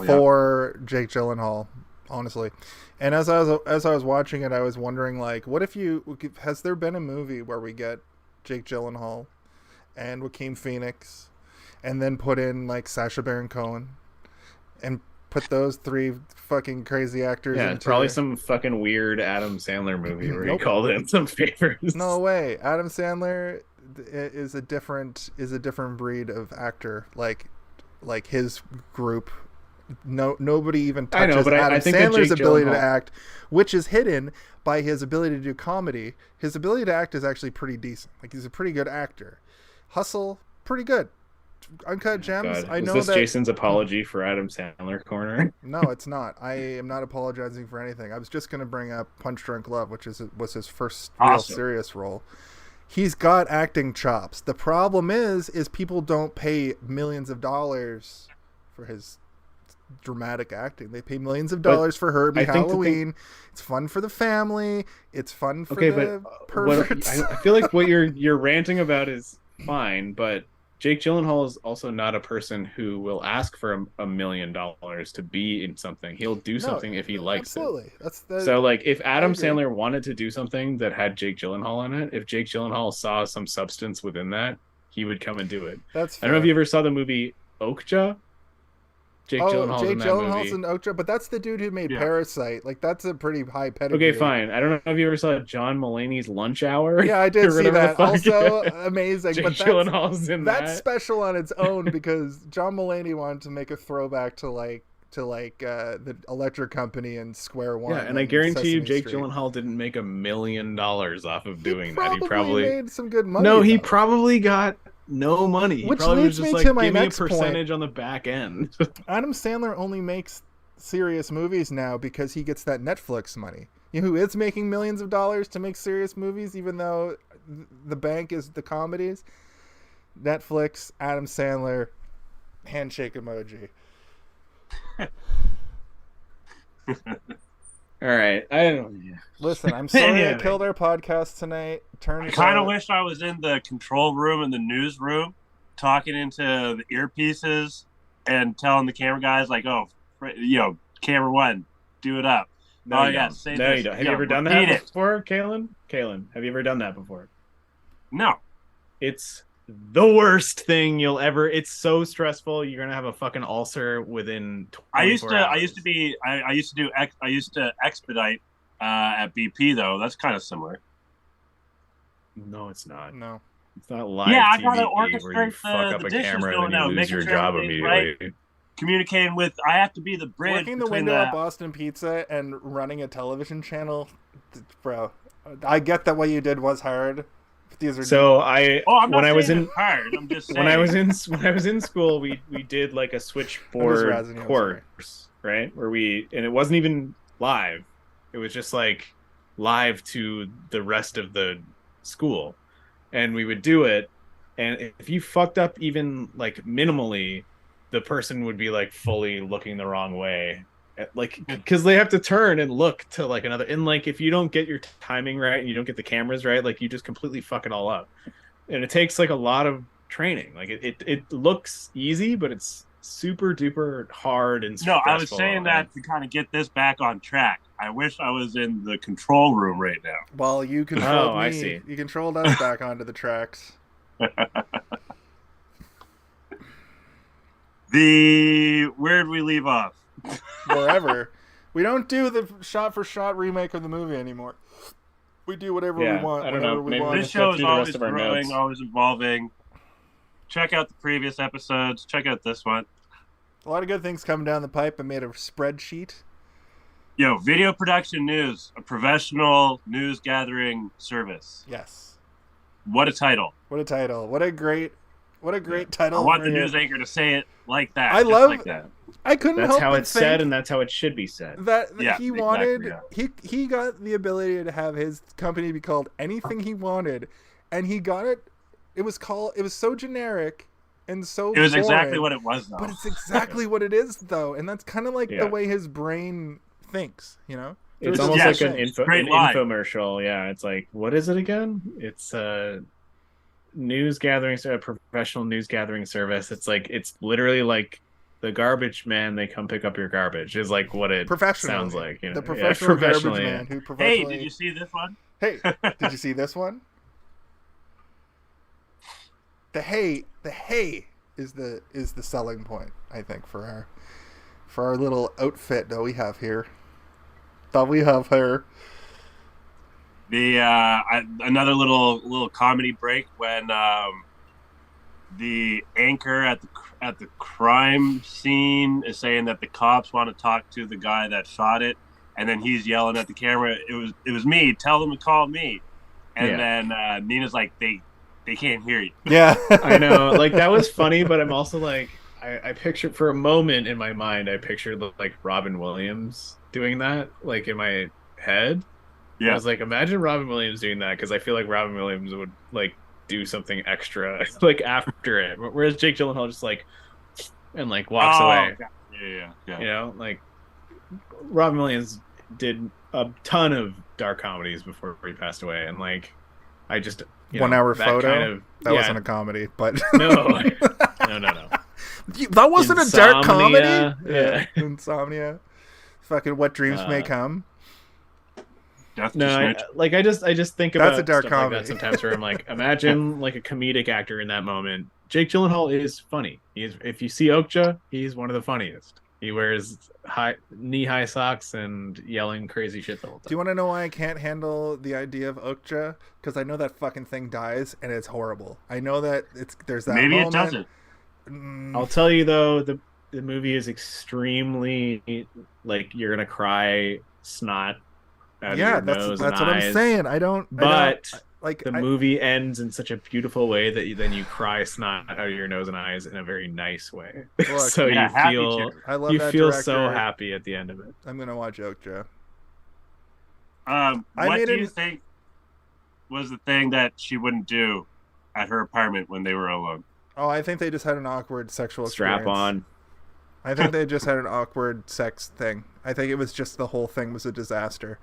for Jake Gyllenhaal, honestly. And as I was watching it, I was wondering, like, what if has there been a movie where we get Jake Gyllenhaal and Joaquin Phoenix, and then put in like Sacha Baron Cohen, and put those three fucking crazy actors? Yeah, probably some fucking weird Adam Sandler movie where he called in some favors. No way. Adam Sandler is a different breed of actor. Like his group. Nobody even touches Adam Sandler's ability to act, which is hidden by his ability to do comedy. His ability to act is actually pretty decent. Like, he's a pretty good actor. Hustle, pretty good. Uncut Gems. I know this Jason's apology for Adam Sandler corner? No, it's not. I am not apologizing for anything. I was just going to bring up Punch Drunk Love, which was his first real serious role. He's got acting chops. The problem is people don't pay millions of dollars for his dramatic acting. They pay millions of dollars for Herbie Halloween. It's fun for the family. It's fun for the perverts. I feel like what you're ranting about is fine, but Jake Gyllenhaal is also not a person who will ask for $1 million to be in something. He'll do something if he likes it. So, like, if Adam Sandler wanted to do something that had Jake Gyllenhaal in it, if Jake Gyllenhaal saw some substance within that, he would come and do it. That's fair. I don't know if you ever saw the movie Okja. Jake Gyllenhaal's in Okja, but that's the dude who made Parasite. Like, that's a pretty high pedigree. Okay, fine. I don't know if you ever saw John Mulaney's Lunch Hour. Yeah, I did see that. Also amazing. Jake but Gyllenhaal's in that. That's special on its own because John Mulaney wanted to make a throwback to the Electric Company and Square One. Yeah, and I guarantee you, Jake Gyllenhaal didn't make $1 million off of doing that. He probably made some good money. No, he probably got no money. He Which probably leads was just me like, to my give me a next percentage point. on the back end. Adam Sandler only makes serious movies now because he gets that Netflix money. You know who is making millions of dollars to make serious movies, even though the bank is the comedies? Netflix, Adam Sandler, handshake emoji. All right. Listen, I'm sorry I killed our podcast tonight. I kind of wish I was in the control room in the newsroom talking into the earpieces and telling the camera guys, like, oh, camera one, do it up. No, you don't. Have you ever done that before, Caylen? Caylen, have you ever done that before? No. It's the worst thing you'll ever. It's so stressful. You're gonna have a fucking ulcer within 24 hours. I used to expedite at BP though. That's kind of similar. No, it's not. No, it's not live. Yeah, I TV gotta where you orchestrate fuck up the a dishes camera going and out, then you lose your job immediately. Right? Communicating with, I have to be the bridge. Working the window at Boston Pizza and running a television channel, bro. I get that what you did was hard. These are when I was in school, we did like a switchboard course, right? And it wasn't even live. It was just like live to the rest of the school, and we would do it. And if you fucked up even like minimally, the person would be like fully looking the wrong way. Like, because they have to turn and look to like another, and like if you don't get your timing right and you don't get the cameras right, like you just completely fuck it all up. And it takes like a lot of training. Like it looks easy, but it's super duper hard and stressful. No, I was saying that to kind of get this back on track. I wish I was in the control room right now. Well, you controlled me. I see. You controlled us back onto the tracks. Where did we leave off? Wherever. We don't do the shot-for-shot remake of the movie anymore. We do whatever we want. I don't know. We want. This show is always growing, always evolving. Check out the previous episodes. Check out this one. A lot of good things coming down the pipe. I made a spreadsheet. Yo, video production news, a professional news gathering service. Yes. What a title. What a title. What a great title. I want the news anchor to say it like that. I love like that. I couldn't That's help how but it's think said, and that's how it should be said. that Yeah, he exactly, wanted yeah. he got the ability to have his company be called anything he wanted, and he got it. It was so generic and so It was boring, exactly what it was, though. but it's exactly what it is, though, and that's kind of like Yeah. the way his brain thinks, you know. It's There's almost no like sense. an lie. infomercial. Yeah, it's like, what is it again? It's a news gathering, a professional news gathering service. It's like, it's literally like the garbage man. They come pick up your garbage is like what it sounds like. You know? The professional garbage professionally, man who Hey, professionally. did you see this one? Hey, did you see this one? The hay is the selling point, I think, for our little outfit that we have here. Another little comedy break when the anchor at the crime scene is saying that the cops want to talk to the guy that shot it, and then he's yelling at the camera, "It was me. Tell them to call me." And then Nina's like, "They can't hear you." Yeah, I know. Like that was funny, but I'm also like, I pictured for a moment in my mind, I pictured like Robin Williams doing that, like in my head. Yeah. I was like, imagine Robin Williams doing that, because I feel like Robin Williams would like do something extra like after it, whereas Jake Gyllenhaal just like and like walks away. Yeah. You know, like Robin Williams did a ton of dark comedies before he passed away, and like I just 1 hour that photo. kind of, That wasn't a comedy, but no. That wasn't a dark comedy. Yeah. Insomnia. Fucking What Dreams May Come. No, I just think about That's a dark stuff comedy. like that sometimes, where I'm like, imagine like a comedic actor in that moment. Jake Gyllenhaal is funny. If you see Okja, he's one of the funniest. He wears knee-high socks and yelling crazy shit the whole time. Do you want to know why I can't handle the idea of Okja? Because I know that fucking thing dies and it's horrible. I know that there's that maybe moment. it doesn't. I'll tell you though, the movie is extremely like you're gonna cry snot out of your nose that's and what eyes. I'm saying. I don't like the movie ends in such a beautiful way that you cry snot out of your nose and eyes in a very nice way. Look, so yeah, I love you that feel director. so happy at the end of it. I'm gonna watch Okja. What do you think was the thing that she wouldn't do at her apartment when they were alone? Oh, I think they just had an awkward sexual experience. Strap on. I think they just had an awkward sex thing. I think it was just the whole thing was a disaster.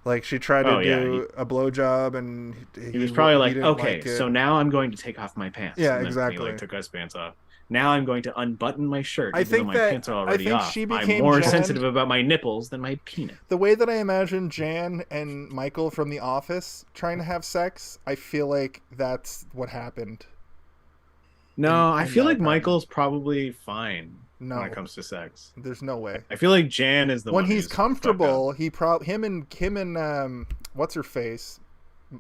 Like she tried to do a blowjob, and he was probably like, okay, so now I'm going to take off my pants. Yeah, and then exactly. He took his pants off. Now I'm going to unbutton my shirt. I think my that pants are already off. she I'm became more Jan. sensitive about my nipples than my penis. The way that I imagine Jan and Michael from The Office trying to have sex, I feel like that's what happened. No, I feel like Michael's probably fine when it comes to sex. There's no way. I feel like Jan is the when one he's comfortable. Him and what's her face,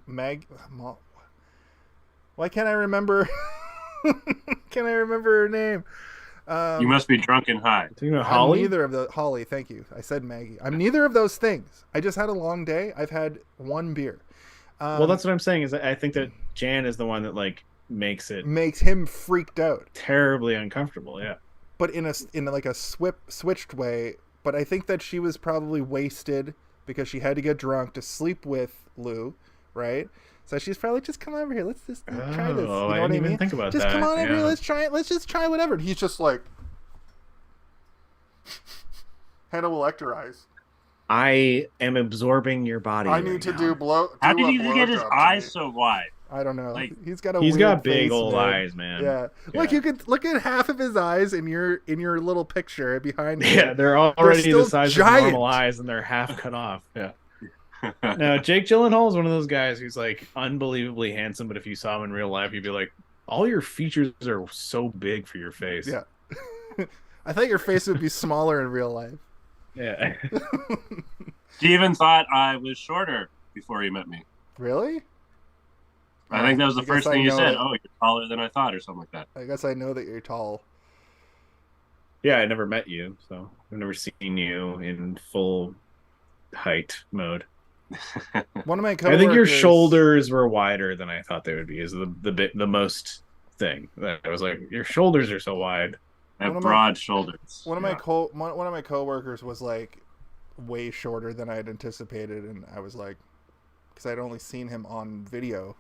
why can't I remember? Can I remember her name? You must be drunk and high. Holly? I'm neither of the Holly. Thank you. I said Maggie. I'm neither of those things. I just had a long day. I've had one beer. Well, that's what I'm saying. Is that I think that Jan is the one that like makes him freaked out, terribly uncomfortable. Yeah, but in like a switched way. But I think that she was probably wasted because she had to get drunk to sleep with Lou, right? So she's probably just come over here. Let's just try this. You know I didn't even think about just that. Come on over here. Let's try it. Let's just try whatever. And he's just like, Hannah will ectorize. I am absorbing your body. I need to do blow. How did he get his eyes so wide? I don't know. Like, he's got big face, old man. eyes, man. Yeah. Look, you could look at half of his eyes in your little picture behind you. Yeah, they're already the size giant. of normal eyes, and they're half cut off. Yeah. No, Jake Gyllenhaal is one of those guys who's like unbelievably handsome, but if you saw him in real life, you'd be like, all your features are so big for your face. Yeah. I thought your face would be smaller in real life. Yeah. Steven thought I was shorter before he met me. Really? I think that was the first guess I thing you said. know that- Oh, you're taller than I thought, or something like that. I guess I know that you're tall. Yeah, I never met you, so I've never seen you in full height mode. One of my I think your shoulders were wider than I thought they would be. Is the most thing that I was like, your shoulders are so wide. I have broad shoulders. One of my coworkers was like way shorter than I had anticipated, and I was like, because I'd only seen him on video.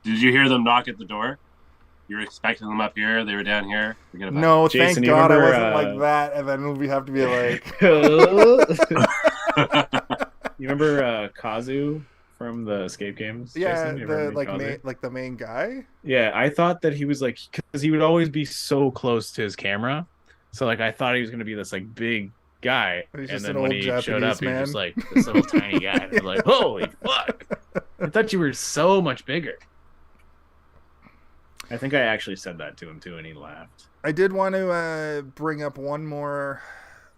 Did you hear them knock at the door? You were expecting them up here. They were down here. No, Jason, thank God I wasn't like that. And then we have to be like, you remember Kazu from the Escape games? Yeah, the main guy. Yeah, I thought that he was like, because he would always be so close to his camera, so like I thought he was gonna be this like big guy, and then when he showed up, he was just like this little tiny guy. And I was like, holy fuck! I thought you were so much bigger. I think I actually said that to him too, and he laughed. I did want to bring up one more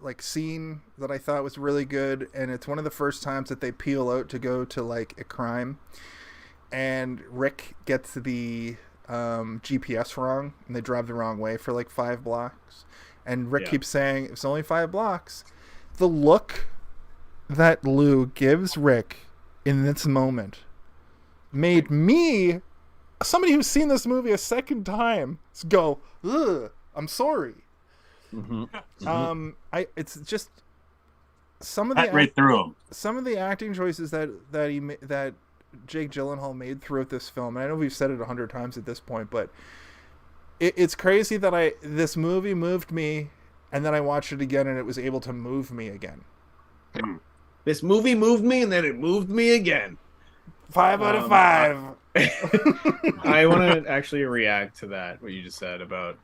like scene that I thought was really good, and it's one of the first times that they peel out to go to like a crime, and Rick gets the GPS wrong, and they drive the wrong way for like 5 blocks, and Rick keeps saying it's only 5 blocks. The look that Lou gives Rick in this moment made me, somebody who's seen this movie a second time, go, ugh, I'm sorry. Mm-hmm. It's just some of the right through him. Some of the acting choices that Jake Gyllenhaal made throughout this film, and I know we've said it 100 times at this point, but it's crazy that this movie moved me, and then I watched it again, and it was able to move me again. This movie moved me, and then it moved me again. 5 out of 5. I want to actually react to that, what you just said about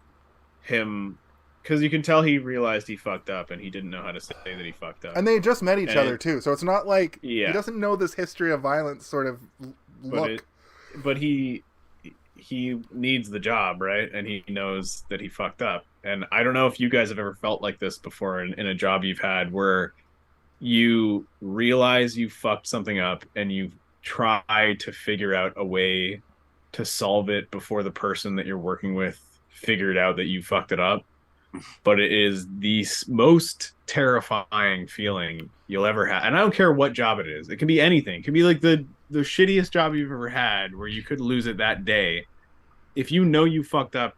him, because you can tell he realized he fucked up and he didn't know how to say that he fucked up. And they just met each other too, so it's not like he doesn't know this history of violence sort of look. But he needs the job, right? And he knows that he fucked up. And I don't know if you guys have ever felt like this before in a job you've had, where you realize you fucked something up and you try to figure out a way to solve it before the person that you're working with figured out that you fucked it up. But it is the most terrifying feeling you'll ever have. And I don't care what job it is. It can be anything. It can be like the shittiest job you've ever had where you could lose it that day. If you know you fucked up,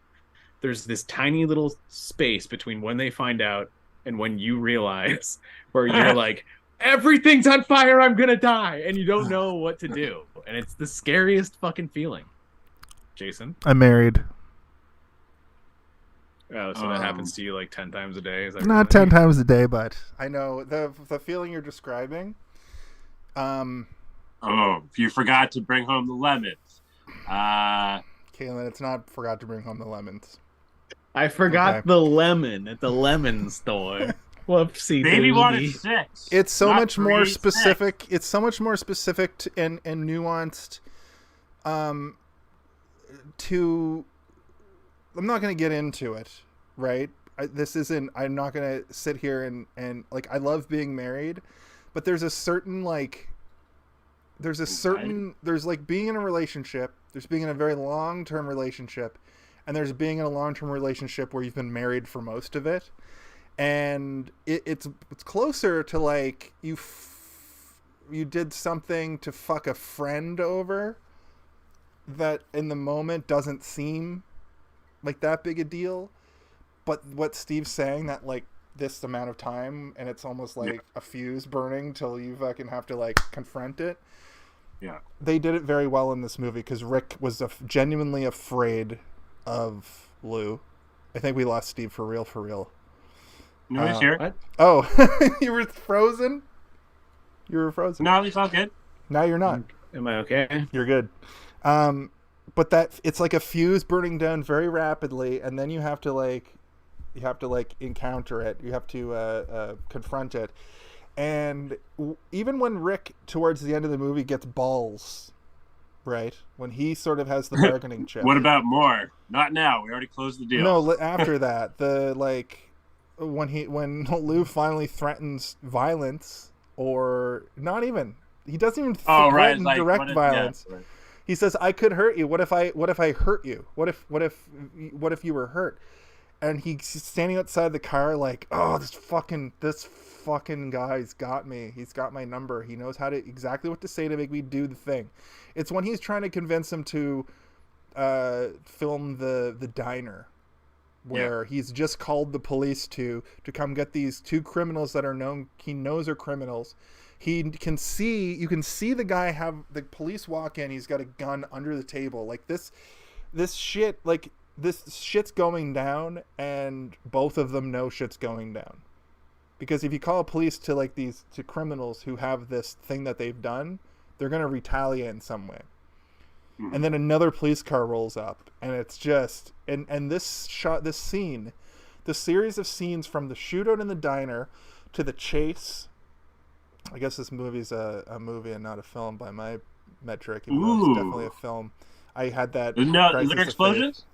there's this tiny little space between when they find out and when you realize, where you're like, everything's on fire, I'm gonna die, and you don't know what to do. And it's the scariest fucking feeling. Jason? I'm married. Oh, so that happens to you like 10 times a day? Is that not 10 times a day, but I know the feeling you're describing. You forgot to bring home the lemons. Caylen, it's not forgot to bring home the lemons. I forgot the lemon at the lemon store. Whoopsie. Baby wanted 6. It's so much more specific. 6. It's so much more specific and nuanced. I'm not going to get into it, right? I'm not going to sit here and like, I love being married, but there's like being in a relationship, there's being in a very long-term relationship, and there's being in a long-term relationship where you've been married for most of it. And it's closer to like you did something to fuck a friend over that in the moment doesn't seem like that big a deal, but what Steve's saying, that like this amount of time and it's almost like a fuse burning till you fucking have to like confront it. Yeah, they did it very well in this movie because Rick was genuinely afraid of Lou. I think we lost Steve for real. No, he's here. What? Oh, you were frozen? You were frozen. No, he's all good. Now you're not. Am I okay? You're good. But that it's like a fuse burning down very rapidly, and then you have to encounter it. You have to confront it. And even when Rick, towards the end of the movie, gets balls, right? When he sort of has the bargaining chip. What about more? Not now. We already closed the deal. No, after that, when Lou finally threatens violence, or not even, he doesn't even threaten direct violence. Yeah, right. He says, "I could hurt you. What if I hurt you? What if you were hurt?" and he's standing outside the car like, oh, this fucking guy's got me. He's got my number. He knows exactly what to say to make me do the thing. It's when he's trying to convince him to film the diner, where he's just called the police to come get these two criminals that he knows are criminals. You can see the guy have the police walk in. He's got a gun under the table. Like this shit's going down, and both of them know shit's going down. Because if you call police to to criminals who have this thing that they've done, they're going to retaliate in some way. Mm-hmm. And then another police car rolls up, and it's just, and this scene, the series of scenes from the shootout in the diner to the chase. I guess this movie's a movie and not a film by my metric. Even though it's definitely a film. I had that. No, is there explosions?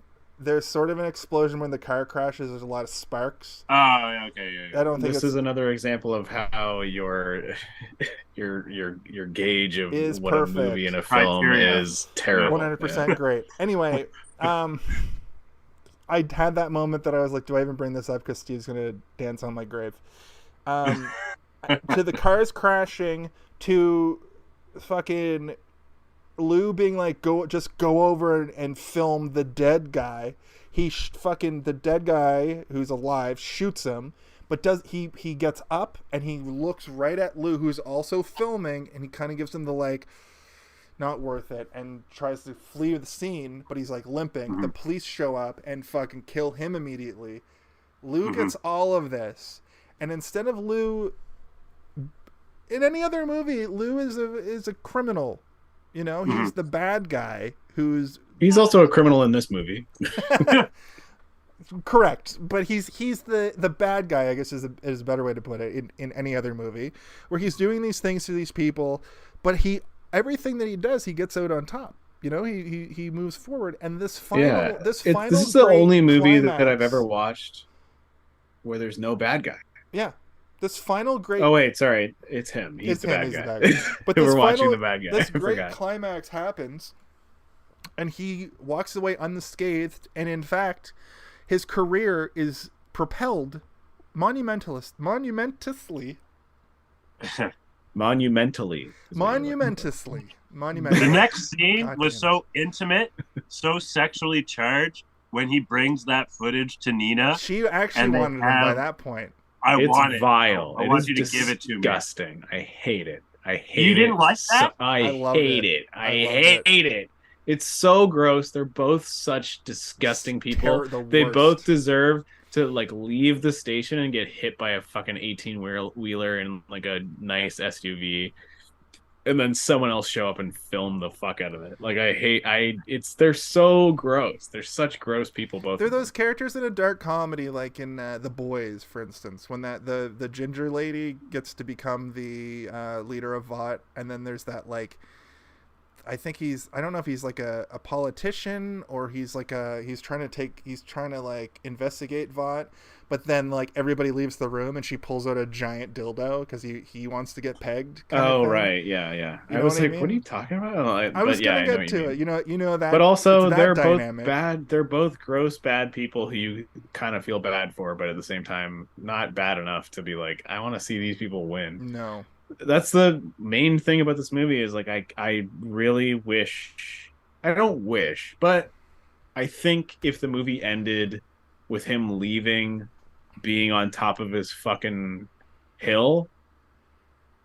There's sort of an explosion when the car crashes. There's a lot of sparks. Oh, okay, yeah. I don't think this is another example of how your gauge of what perfect. A movie and a film is terrible. 100% great. Anyway, I had that moment that I was like, do I even bring this up because Steve's gonna dance on my grave? To the cars crashing, to fucking Lou being like, go over and film the dead guy. The dead guy who's alive shoots him, but he gets up and he looks right at Lou, who's also filming, and he kind of gives him the like, not worth it, and tries to flee the scene, but he's like limping. Mm-hmm. The police show up and fucking kill him immediately. Lou gets all of this, and instead of Lou, in any other movie, Lou is a criminal. You know, he's the bad guy he's also a criminal in this movie. Correct. But he's the bad guy, I guess is a better way to put it, in any other movie, where he's doing these things to these people, but everything that he does, he gets out on top. You know, he moves forward, and this is the only movie that I've ever watched where there's no bad guy. Yeah. This final great... Oh, wait, sorry. It's him. He's the bad guy. But we're watching the bad guy. This great climax happens, and he walks away unscathed, and in fact, his career is propelled monumentally. Monumentally. The next scene was so intimate, so sexually charged when he brings that footage to Nina. She actually wanted him by that point. It's vile. I want you to give it to me. Disgusting. I hate it. You didn't like that? I hate it. I hate it. It's so gross. They're both such disgusting people. They both deserve to leave the station and get hit by a fucking 18-wheeler in like a nice SUV, and then someone else show up and film the fuck out of it. They're so gross. They're such gross people, both. They're those characters in a dark comedy, like in The Boys, for instance, when the ginger lady gets to become the leader of Vought, and then there's that I don't know if he's like a politician or he's trying to investigate Vought, but then everybody leaves the room and she pulls out a giant dildo because he wants to get pegged. Right, yeah. I was like, what are you talking about? I was gonna get to it. You know that. But also, they're dynamic. Both bad. They're both gross, bad people who you kind of feel bad for, but at the same time, not bad enough to be like, I want to see these people win. No. That's the main thing about this movie is I really wish, I don't wish, but I think if the movie ended with him leaving, being on top of his fucking hill,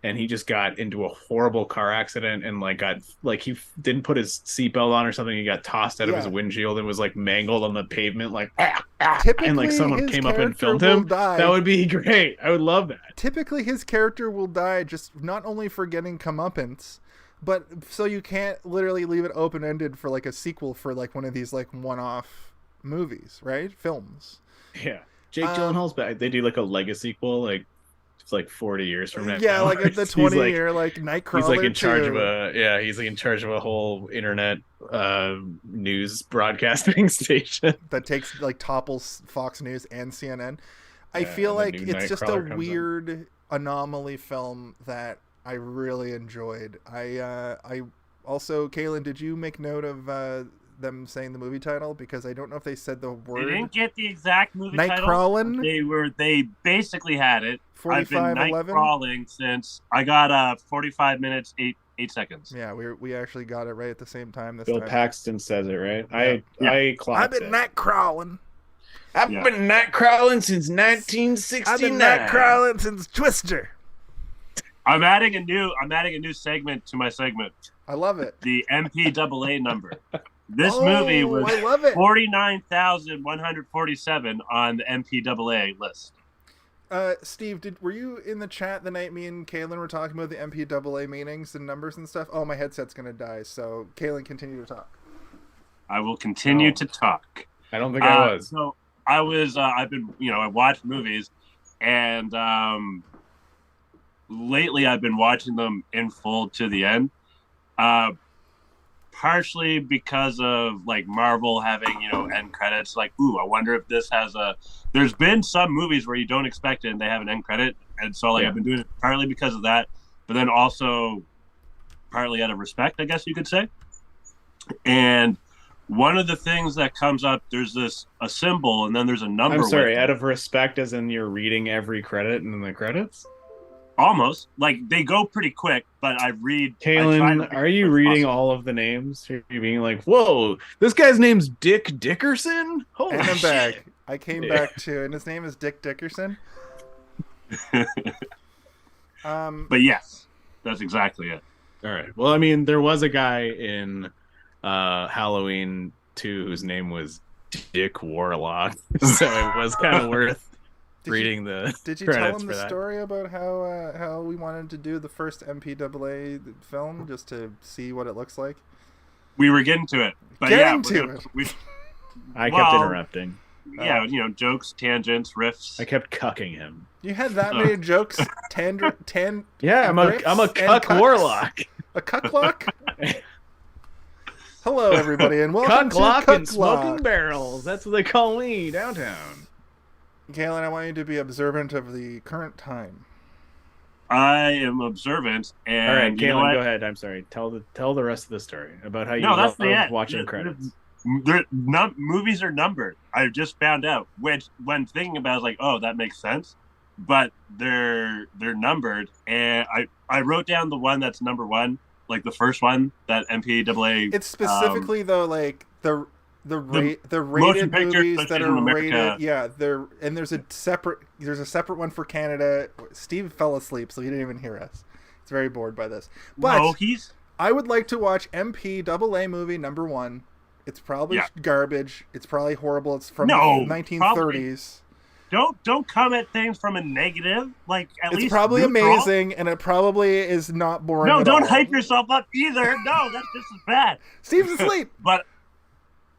and he just got into a horrible car accident and he didn't put his seatbelt on or something, he got tossed out of his windshield and was mangled on the pavement and someone came up and filmed him, that would be great. I would love that. Typically his character will die just not only for getting comeuppance, but so you can't literally leave it open-ended for a sequel for one of these one-off movies, right? Films. Yeah. Jake Gyllenhaal's back. They do a legacy sequel, it's 40 years from now. Yeah, at the 20-year Nightcrawler. He's in charge of he's in charge of a whole internet news broadcasting station that takes topples Fox News and CNN. I feel like it's just a weird anomaly film that I really enjoyed. I also, Caylen, did you make note of them saying the movie title because I don't know if they said the word. They didn't get the exact movie Nightcrawling. title. They basically had it. 45, I've been 11? nightcrawling since I got 45 minutes 8 seconds. Yeah, we actually got it right at the same time this Bill time. Paxton says it right. Yeah. I clocked I've been nightcrawling. I've been nightcrawling since 1969. I've been nightcrawling since Twister. I'm adding a new segment to my segment. I love it. The MPAA number. This movie was 49,147 on the MPAA list. Steve, were you in the chat the night me and Caylen were talking about the MPAA meetings and numbers and stuff? Oh, my headset's gonna die. So Caylen, continue to talk. I will continue to talk. I don't think I was. So I was. I've been. I watched movies, and lately I've been watching them in full to the end. Partially because of like Marvel having end credits. Like, ooh, I wonder if this has a. There's been some movies where you don't expect it and they have an end credit, and so I've been doing it partly because of that, but then also partly out of respect, I guess you could say. And one of the things that comes up, there's a symbol, and then there's a number. I'm sorry, out of respect, as in you're reading every credit and then the credits. Almost. Like, they go pretty quick, but I read... Caylen, are you reading all of the names? Are you being like, whoa, this guy's name's Dick Dickerson? Holy and I'm shit. back. I came back too, and his name is Dick Dickerson. But yes, that's exactly it. All right. Well, I mean, there was a guy in Halloween 2 whose name was Dick Warlock, so it was kind of worth... reading the Did you tell him the story about how we wanted to do the first MPAA film just to see what it looks like? We were getting to it, but I kept interrupting. Yeah, jokes, tangents, riffs. I kept cucking him. You had that many jokes, Yeah, I'm a cuck warlock. A cucklock. Hello, everybody, and welcome to Cucklock and Smoking Barrels. That's what they call me downtown. Caylen, I want you to be observant of the current time. I am observant, and all right, Caylen, go ahead. I'm sorry. Tell the rest of the story about how you love watching credits. Movies are numbered. I just found out, which when thinking about it, I was like, oh, that makes sense. But they're numbered, and I wrote down the one that's number one, like the first one that MPAA. It's specifically though, like the rated movies that are rated, there's a separate one for Canada. Steve fell asleep, so he didn't even hear us. He's very bored by this. But I would like to watch MPAA movie number one. It's probably garbage. It's probably horrible. It's from the 1930s. Don't come at things from a negative. Like at least it's probably amazing, and it probably is not boring. No, don't hype yourself up either. No, that's just as bad. Steve's asleep. But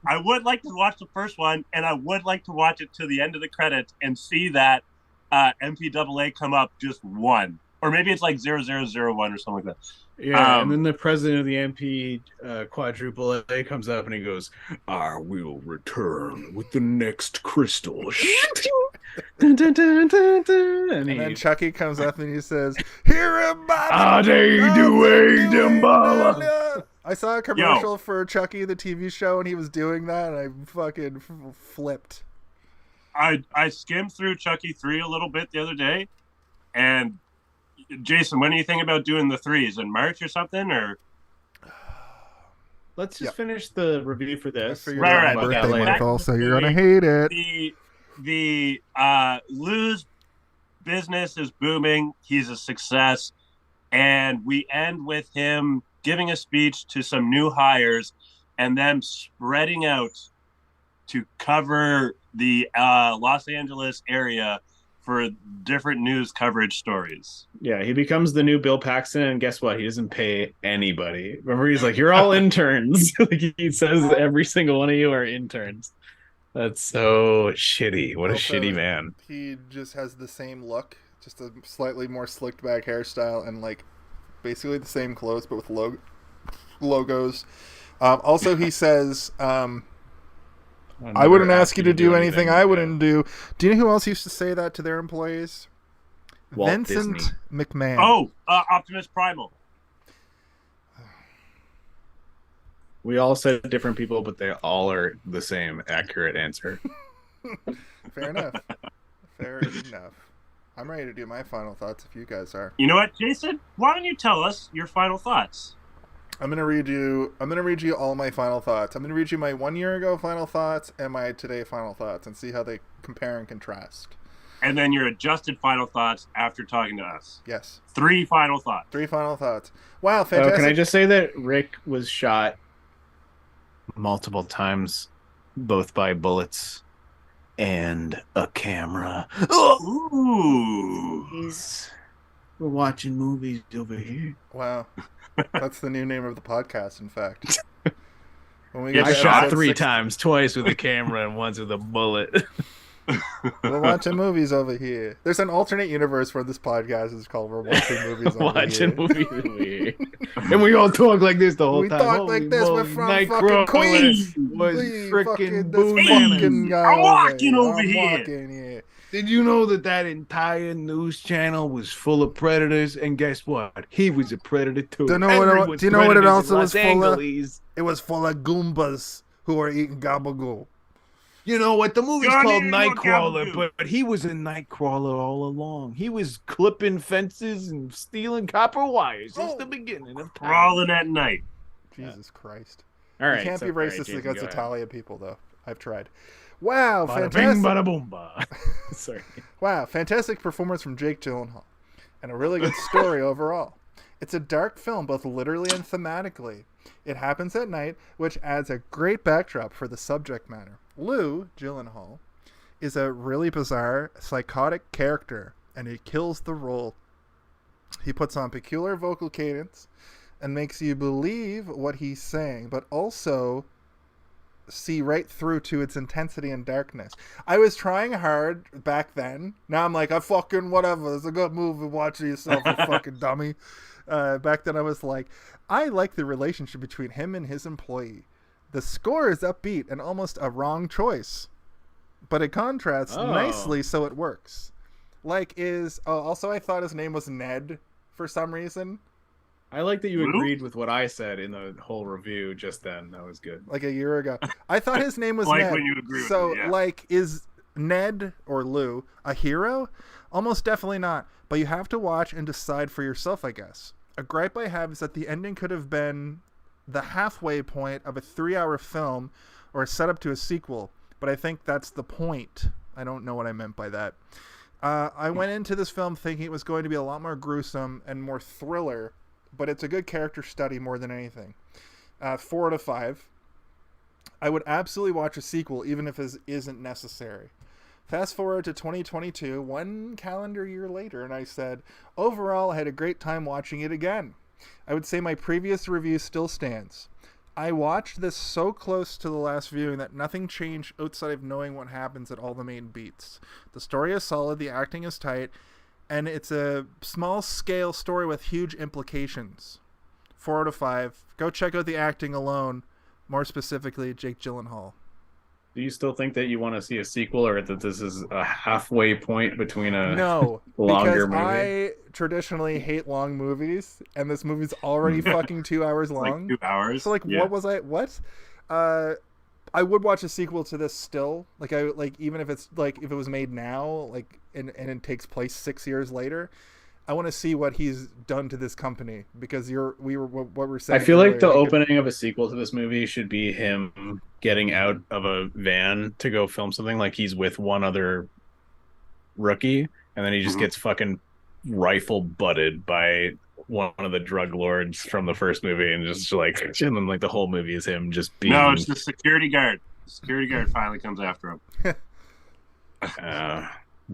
I would like to watch the first one, and I would like to watch it to the end of the credits and see that MPAA come up just one. Or maybe it's like 0001 or something like that. Yeah, and then the president of the MP quadruple A comes up and he goes, I will return with the next crystal. And then Chucky comes up and he says, "Here am I." I saw a commercial for Chucky, the TV show, and he was doing that, and I fucking flipped. I skimmed through Chucky 3 a little bit the other day, and Jason, when do you think about doing the 3s? In March or something, or? Let's just finish the review for this. Right. Birthday, Michael, so you're gonna hate it. The Lou's business is booming. He's a success, and we end with him giving a speech to some new hires, and them spreading out to cover the Los Angeles area for different news coverage stories. Yeah, he becomes the new Bill Paxton, and guess what? He doesn't pay anybody. Remember, he's like, "You're all interns." Like he says, every single one of you are interns. That's so shitty. What a shitty man. He just has the same look, just a slightly more slicked back hairstyle, and like basically the same clothes, but with logos. Also, he says, I wouldn't ask you to do anything I wouldn't do. Do you know who else used to say that to their employees? Vincent Disney. McMahon. Oh, Optimus Primal. We all said different people, but they all are the same accurate answer. Fair enough. Fair enough. I'm ready to do my final thoughts if you guys are. You know what, Jason? Why don't you tell us your final thoughts? I'm gonna read you all my final thoughts. I'm gonna read you my 1 year ago final thoughts and my today final thoughts and see how they compare and contrast. And then your adjusted final thoughts after talking to us. Yes. 3 final thoughts. 3 final thoughts. Wow, fantastic. Can I just say that Rick was shot multiple times, both by bullets and a camera. Ooh. We're watching movies over here. Wow. That's the new name of the podcast, in fact. When we I to shot episode 3 times, twice with a camera and once with a bullet. We're watching movies over here. There's an alternate universe where this podcast is called We're Watching Movies Over Here. Movies over here. And we all talk like this the whole time. We talk like this. We're from Nightcrawler fucking Queens. was freaking fucking guy I'm walking over I'm here. walking here. Did you know that entire news channel was full of predators? And guess what? He was a predator too. Do you know what it also was full of? It was full of Goombas who were eating gabagool. You know what? The movie's Johnny called and Nightcrawler, Gabagool. but he was a Nightcrawler all along. He was clipping fences and stealing copper wires since the beginning of time. Crawling at night. Jesus Christ. All right, You can't be all right, racist Jason, against go ahead. Italian people, though. I've tried. Wow, Bada fantastic. bing, bada boom, ba. Sorry. Wow, fantastic performance from Jake Gyllenhaal. And a really good story overall. It's a dark film, both literally and thematically. It happens at night, which adds a great backdrop for the subject matter. Lou, Gyllenhaal, is a really bizarre, psychotic character, and he kills the role. He puts on peculiar vocal cadence and makes you believe what he's saying, but also see right through to its intensity and darkness. I was trying hard back then. Now I'm like, I fucking whatever. It's a good movie. Watch it yourself, you fucking dummy. Back then I was like, I like the relationship between him and his employee. The score is upbeat and almost a wrong choice, but it contrasts nicely, so it works. Also I thought his name was Ned for some reason. I like that you agreed with what I said in the whole review just then. That was good. Like a year ago. I thought his name was Like Ned. when you agree with so, me, yeah. like, is Ned or Lou a hero? Almost definitely not. But you have to watch and decide for yourself, I guess. A gripe I have is that the ending could have been the halfway point of a 3-hour film or a setup to a sequel. But I think that's the point. I don't know what I meant by that. I went into this film thinking it was going to be a lot more gruesome and more thriller, but it's a good character study more than anything. 4 out of 5. I would absolutely watch a sequel, even if it isn't necessary. Fast forward to 2022, 1 calendar year later, and I said, overall, I had a great time watching it again. I would say my previous review still stands. I watched this so close to the last viewing that nothing changed outside of knowing what happens at all the main beats. The story is solid, the acting is tight, and it's a small-scale story with huge implications. 4 out of 5. Go check out the acting alone. More specifically, Jake Gyllenhaal. Do you still think that you want to see a sequel, or that this is a halfway point between a longer movie? I traditionally hate long movies, and this movie's already fucking 2 hours long. Like 2 hours. So, what? I would watch a sequel to this still. Even if it's if it was made now, and it takes place 6 years later. I want to see what he's done to this company, because what we're saying. I feel like the opening of a sequel to this movie should be him getting out of a van to go film something. Like he's with one other rookie, and then he just gets fucking rifle butted by one of the drug lords from the first movie, and and then the whole movie is him just being. No, it's the security guard. The security guard finally comes after him.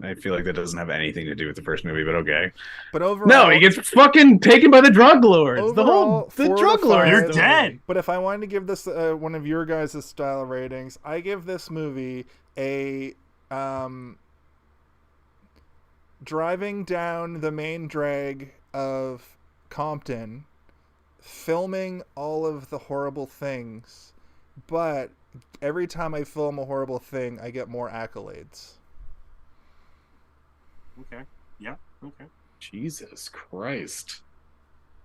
I feel like that doesn't have anything to do with the first movie, but okay. But overall, no, he gets fucking taken by the drug lords. Overall, the drug lords. You're dead. But if I wanted to give this one of your guys' style ratings, I give this movie a driving down the main drag of Compton, filming all of the horrible things, but every time I film a horrible thing, I get more accolades. Okay. Yeah. Okay. Jesus Christ.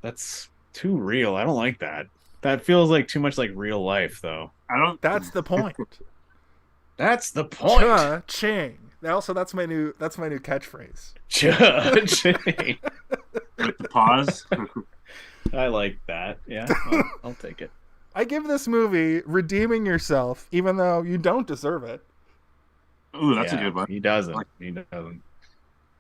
That's too real. I don't like that. That feels like too much like real life, though. I don't. That's the point. That's the point. Cha-ching. Also, that's my new catchphrase. Cha-ching. With the pause. I like that. Yeah, I'll take it. I give this movie redeeming yourself, even though you don't deserve it. Ooh, that's a good one. He doesn't.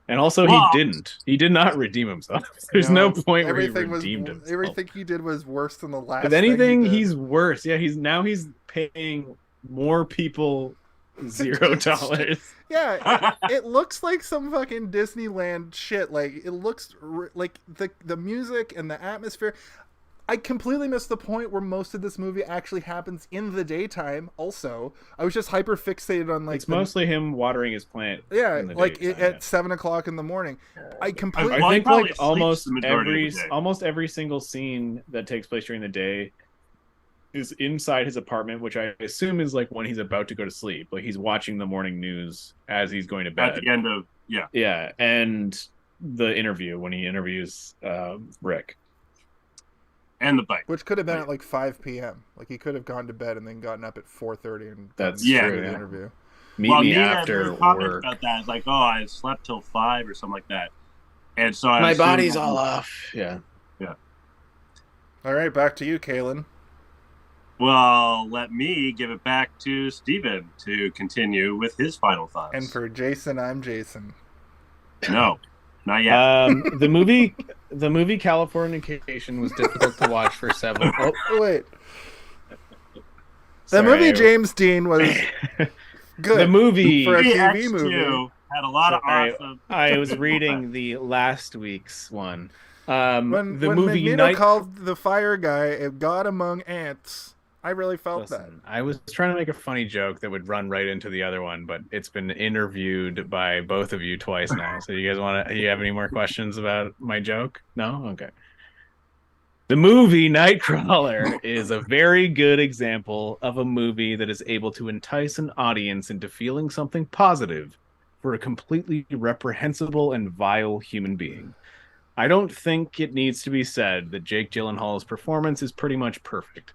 And also, he didn't. He did not redeem himself. There's no point where he redeemed himself. Everything he did was worse than the last. If anything, he's worse. Yeah, he's paying more people $0. Yeah, it looks like some fucking Disneyland shit. Like, it looks like the music and the atmosphere. I completely missed the point where most of this movie actually happens in the daytime. Also, I was just hyper fixated on it's mostly him watering his plant. Yeah, like at 7:00 in the morning. I think like almost every single scene that takes place during the day is inside his apartment, which I assume is like when he's about to go to sleep. Like he's watching the morning news as he's going to bed. At the end of and the interview when he interviews Rick. And the bike, which could have been at like 5 p.m. Like he could have gone to bed and then gotten up at 4:30 and that's true. The interview. Meet me after work. About that, it's like, I slept till 5 or something like that, and so my body's all off. Yeah. All right, back to you, Caylen. Well, let me give it back to Steven to continue with his final thoughts. And for Jason, I'm Jason. No, not yet. The movie Californication was difficult to watch for several. Oh, wait. The movie James Dean was good. The movie for a TV movie had a lot of awesome. I was reading the last week's one. When movie Magneto called the fire guy a god among ants, I really felt that. I was trying to make a funny joke that would run right into the other one, but it's been interviewed by both of you twice now. So you guys you have any more questions about my joke? No? Okay. The movie Nightcrawler is a very good example of a movie that is able to entice an audience into feeling something positive for a completely reprehensible and vile human being. I don't think it needs to be said that Jake Gyllenhaal's performance is pretty much perfect.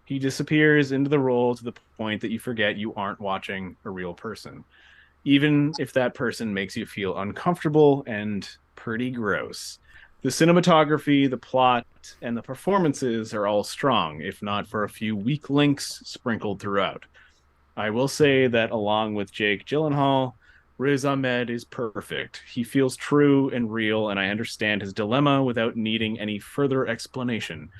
He disappears into the role to the point that you forget you aren't watching a real person, even if that person makes you feel uncomfortable and pretty gross. The cinematography, the plot, and the performances are all strong, if not for a few weak links sprinkled throughout. I will say that along with Jake Gyllenhaal, Riz Ahmed is perfect. He feels true and real, and I understand his dilemma without needing any further explanation.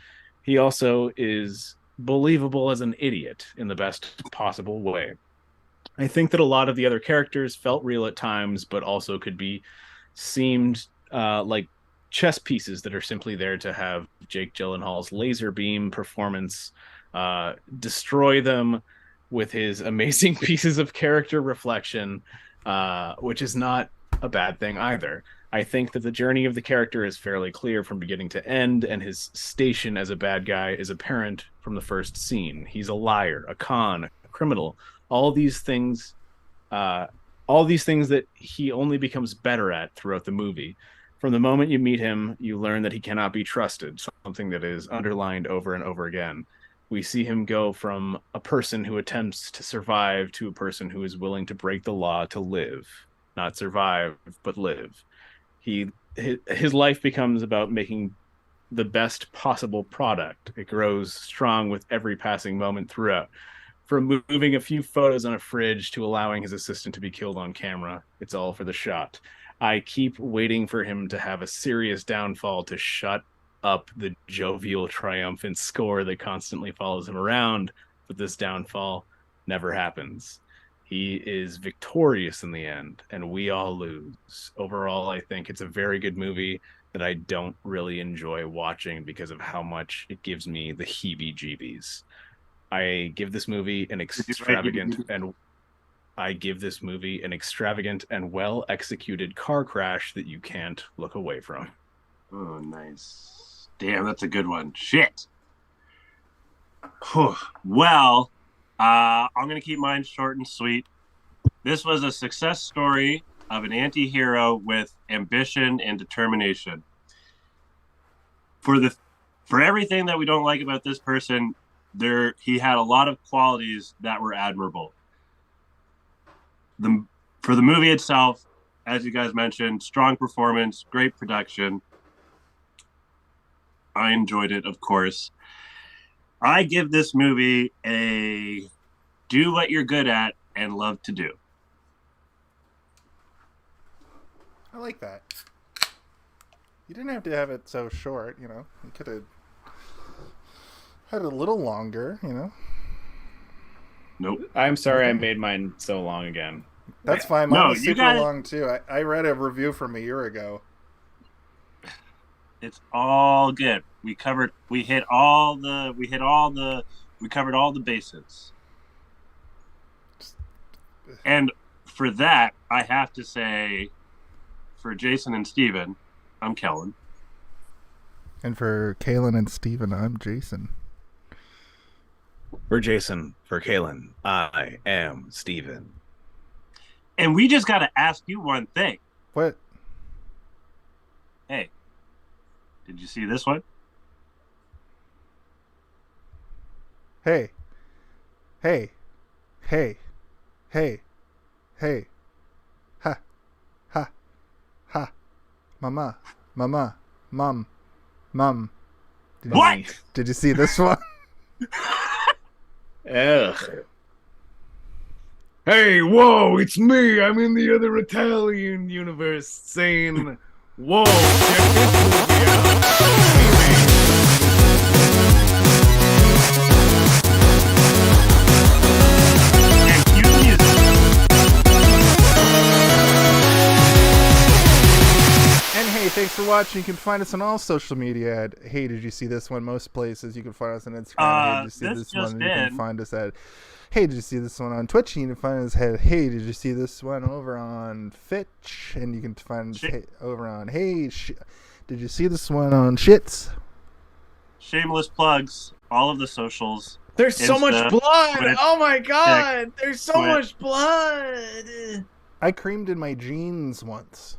He also is believable as an idiot in the best possible way. I think that a lot of the other characters felt real at times, but also seemed like chess pieces that are simply there to have Jake Gyllenhaal's laser beam performance destroy them with his amazing pieces of character reflection, which is not a bad thing either. I think that the journey of the character is fairly clear from beginning to end, and his station as a bad guy is apparent from the first scene. He's a liar, a con, a criminal, all these things that he only becomes better at throughout the movie. From the moment you meet him, you learn that he cannot be trusted, something that is underlined over and over again. We see him go from a person who attempts to survive to a person who is willing to break the law to live. Not survive, but live. His life becomes about making the best possible product. It grows strong with every passing moment throughout. From moving a few photos on a fridge to allowing his assistant to be killed on camera, it's all for the shot. I keep waiting for him to have a serious downfall to shut up the jovial, triumphant score that constantly follows him around, but this downfall never happens. He is victorious in the end, and we all lose. Overall, I think it's a very good movie that I don't really enjoy watching because of how much it gives me the heebie-jeebies. I give this movie an extravagant and well-executed car crash that you can't look away from. Oh, nice. Damn, that's a good one. Shit. Well, I'm going to keep mine short and sweet. This was a success story of an anti-hero with ambition and determination. For the For everything that we don't like about this person, he had a lot of qualities that were admirable. For the movie itself, as you guys mentioned, strong performance, great production. I enjoyed it, of course. I give this movie a do what you're good at and love to do. I like that. You didn't have to have it so short, you know. You could have had it a little longer, you know. Nope. I'm sorry I made mine so long again. That's fine. Mine was super long too. I read a review from a year ago. It's all good. We covered all the bases. And for that, I have to say, for Jason and Steven, I'm Kellen. And for Caylen and Steven, I'm Jason. For Jason, for Caylen, I am Steven. And we just got to ask you one thing. What? Hey, did you see this one? Hey. Hey. Hey. Hey. Hey. Ha. Ha. Ha. Mama. Mama. Mom. Mom. Did you see this one? Ugh. Hey, whoa, it's me. I'm in the other Italian universe saying, whoa, check this movie And hey, thanks for watching. You can find us on all social media at Hey Did You See This One? Most places. You can find us on Instagram. Hey, did you see this one? You can find us at Hey, Did You See This One on Twitch? You can find us at Hey, Did You See This One over on Fitch? And you can find us over on Hey, Did You See This One on Shits? Shameless plugs. All of the socials. There's so much blood. Twitch, oh my god. There's so much blood. I creamed in my jeans once.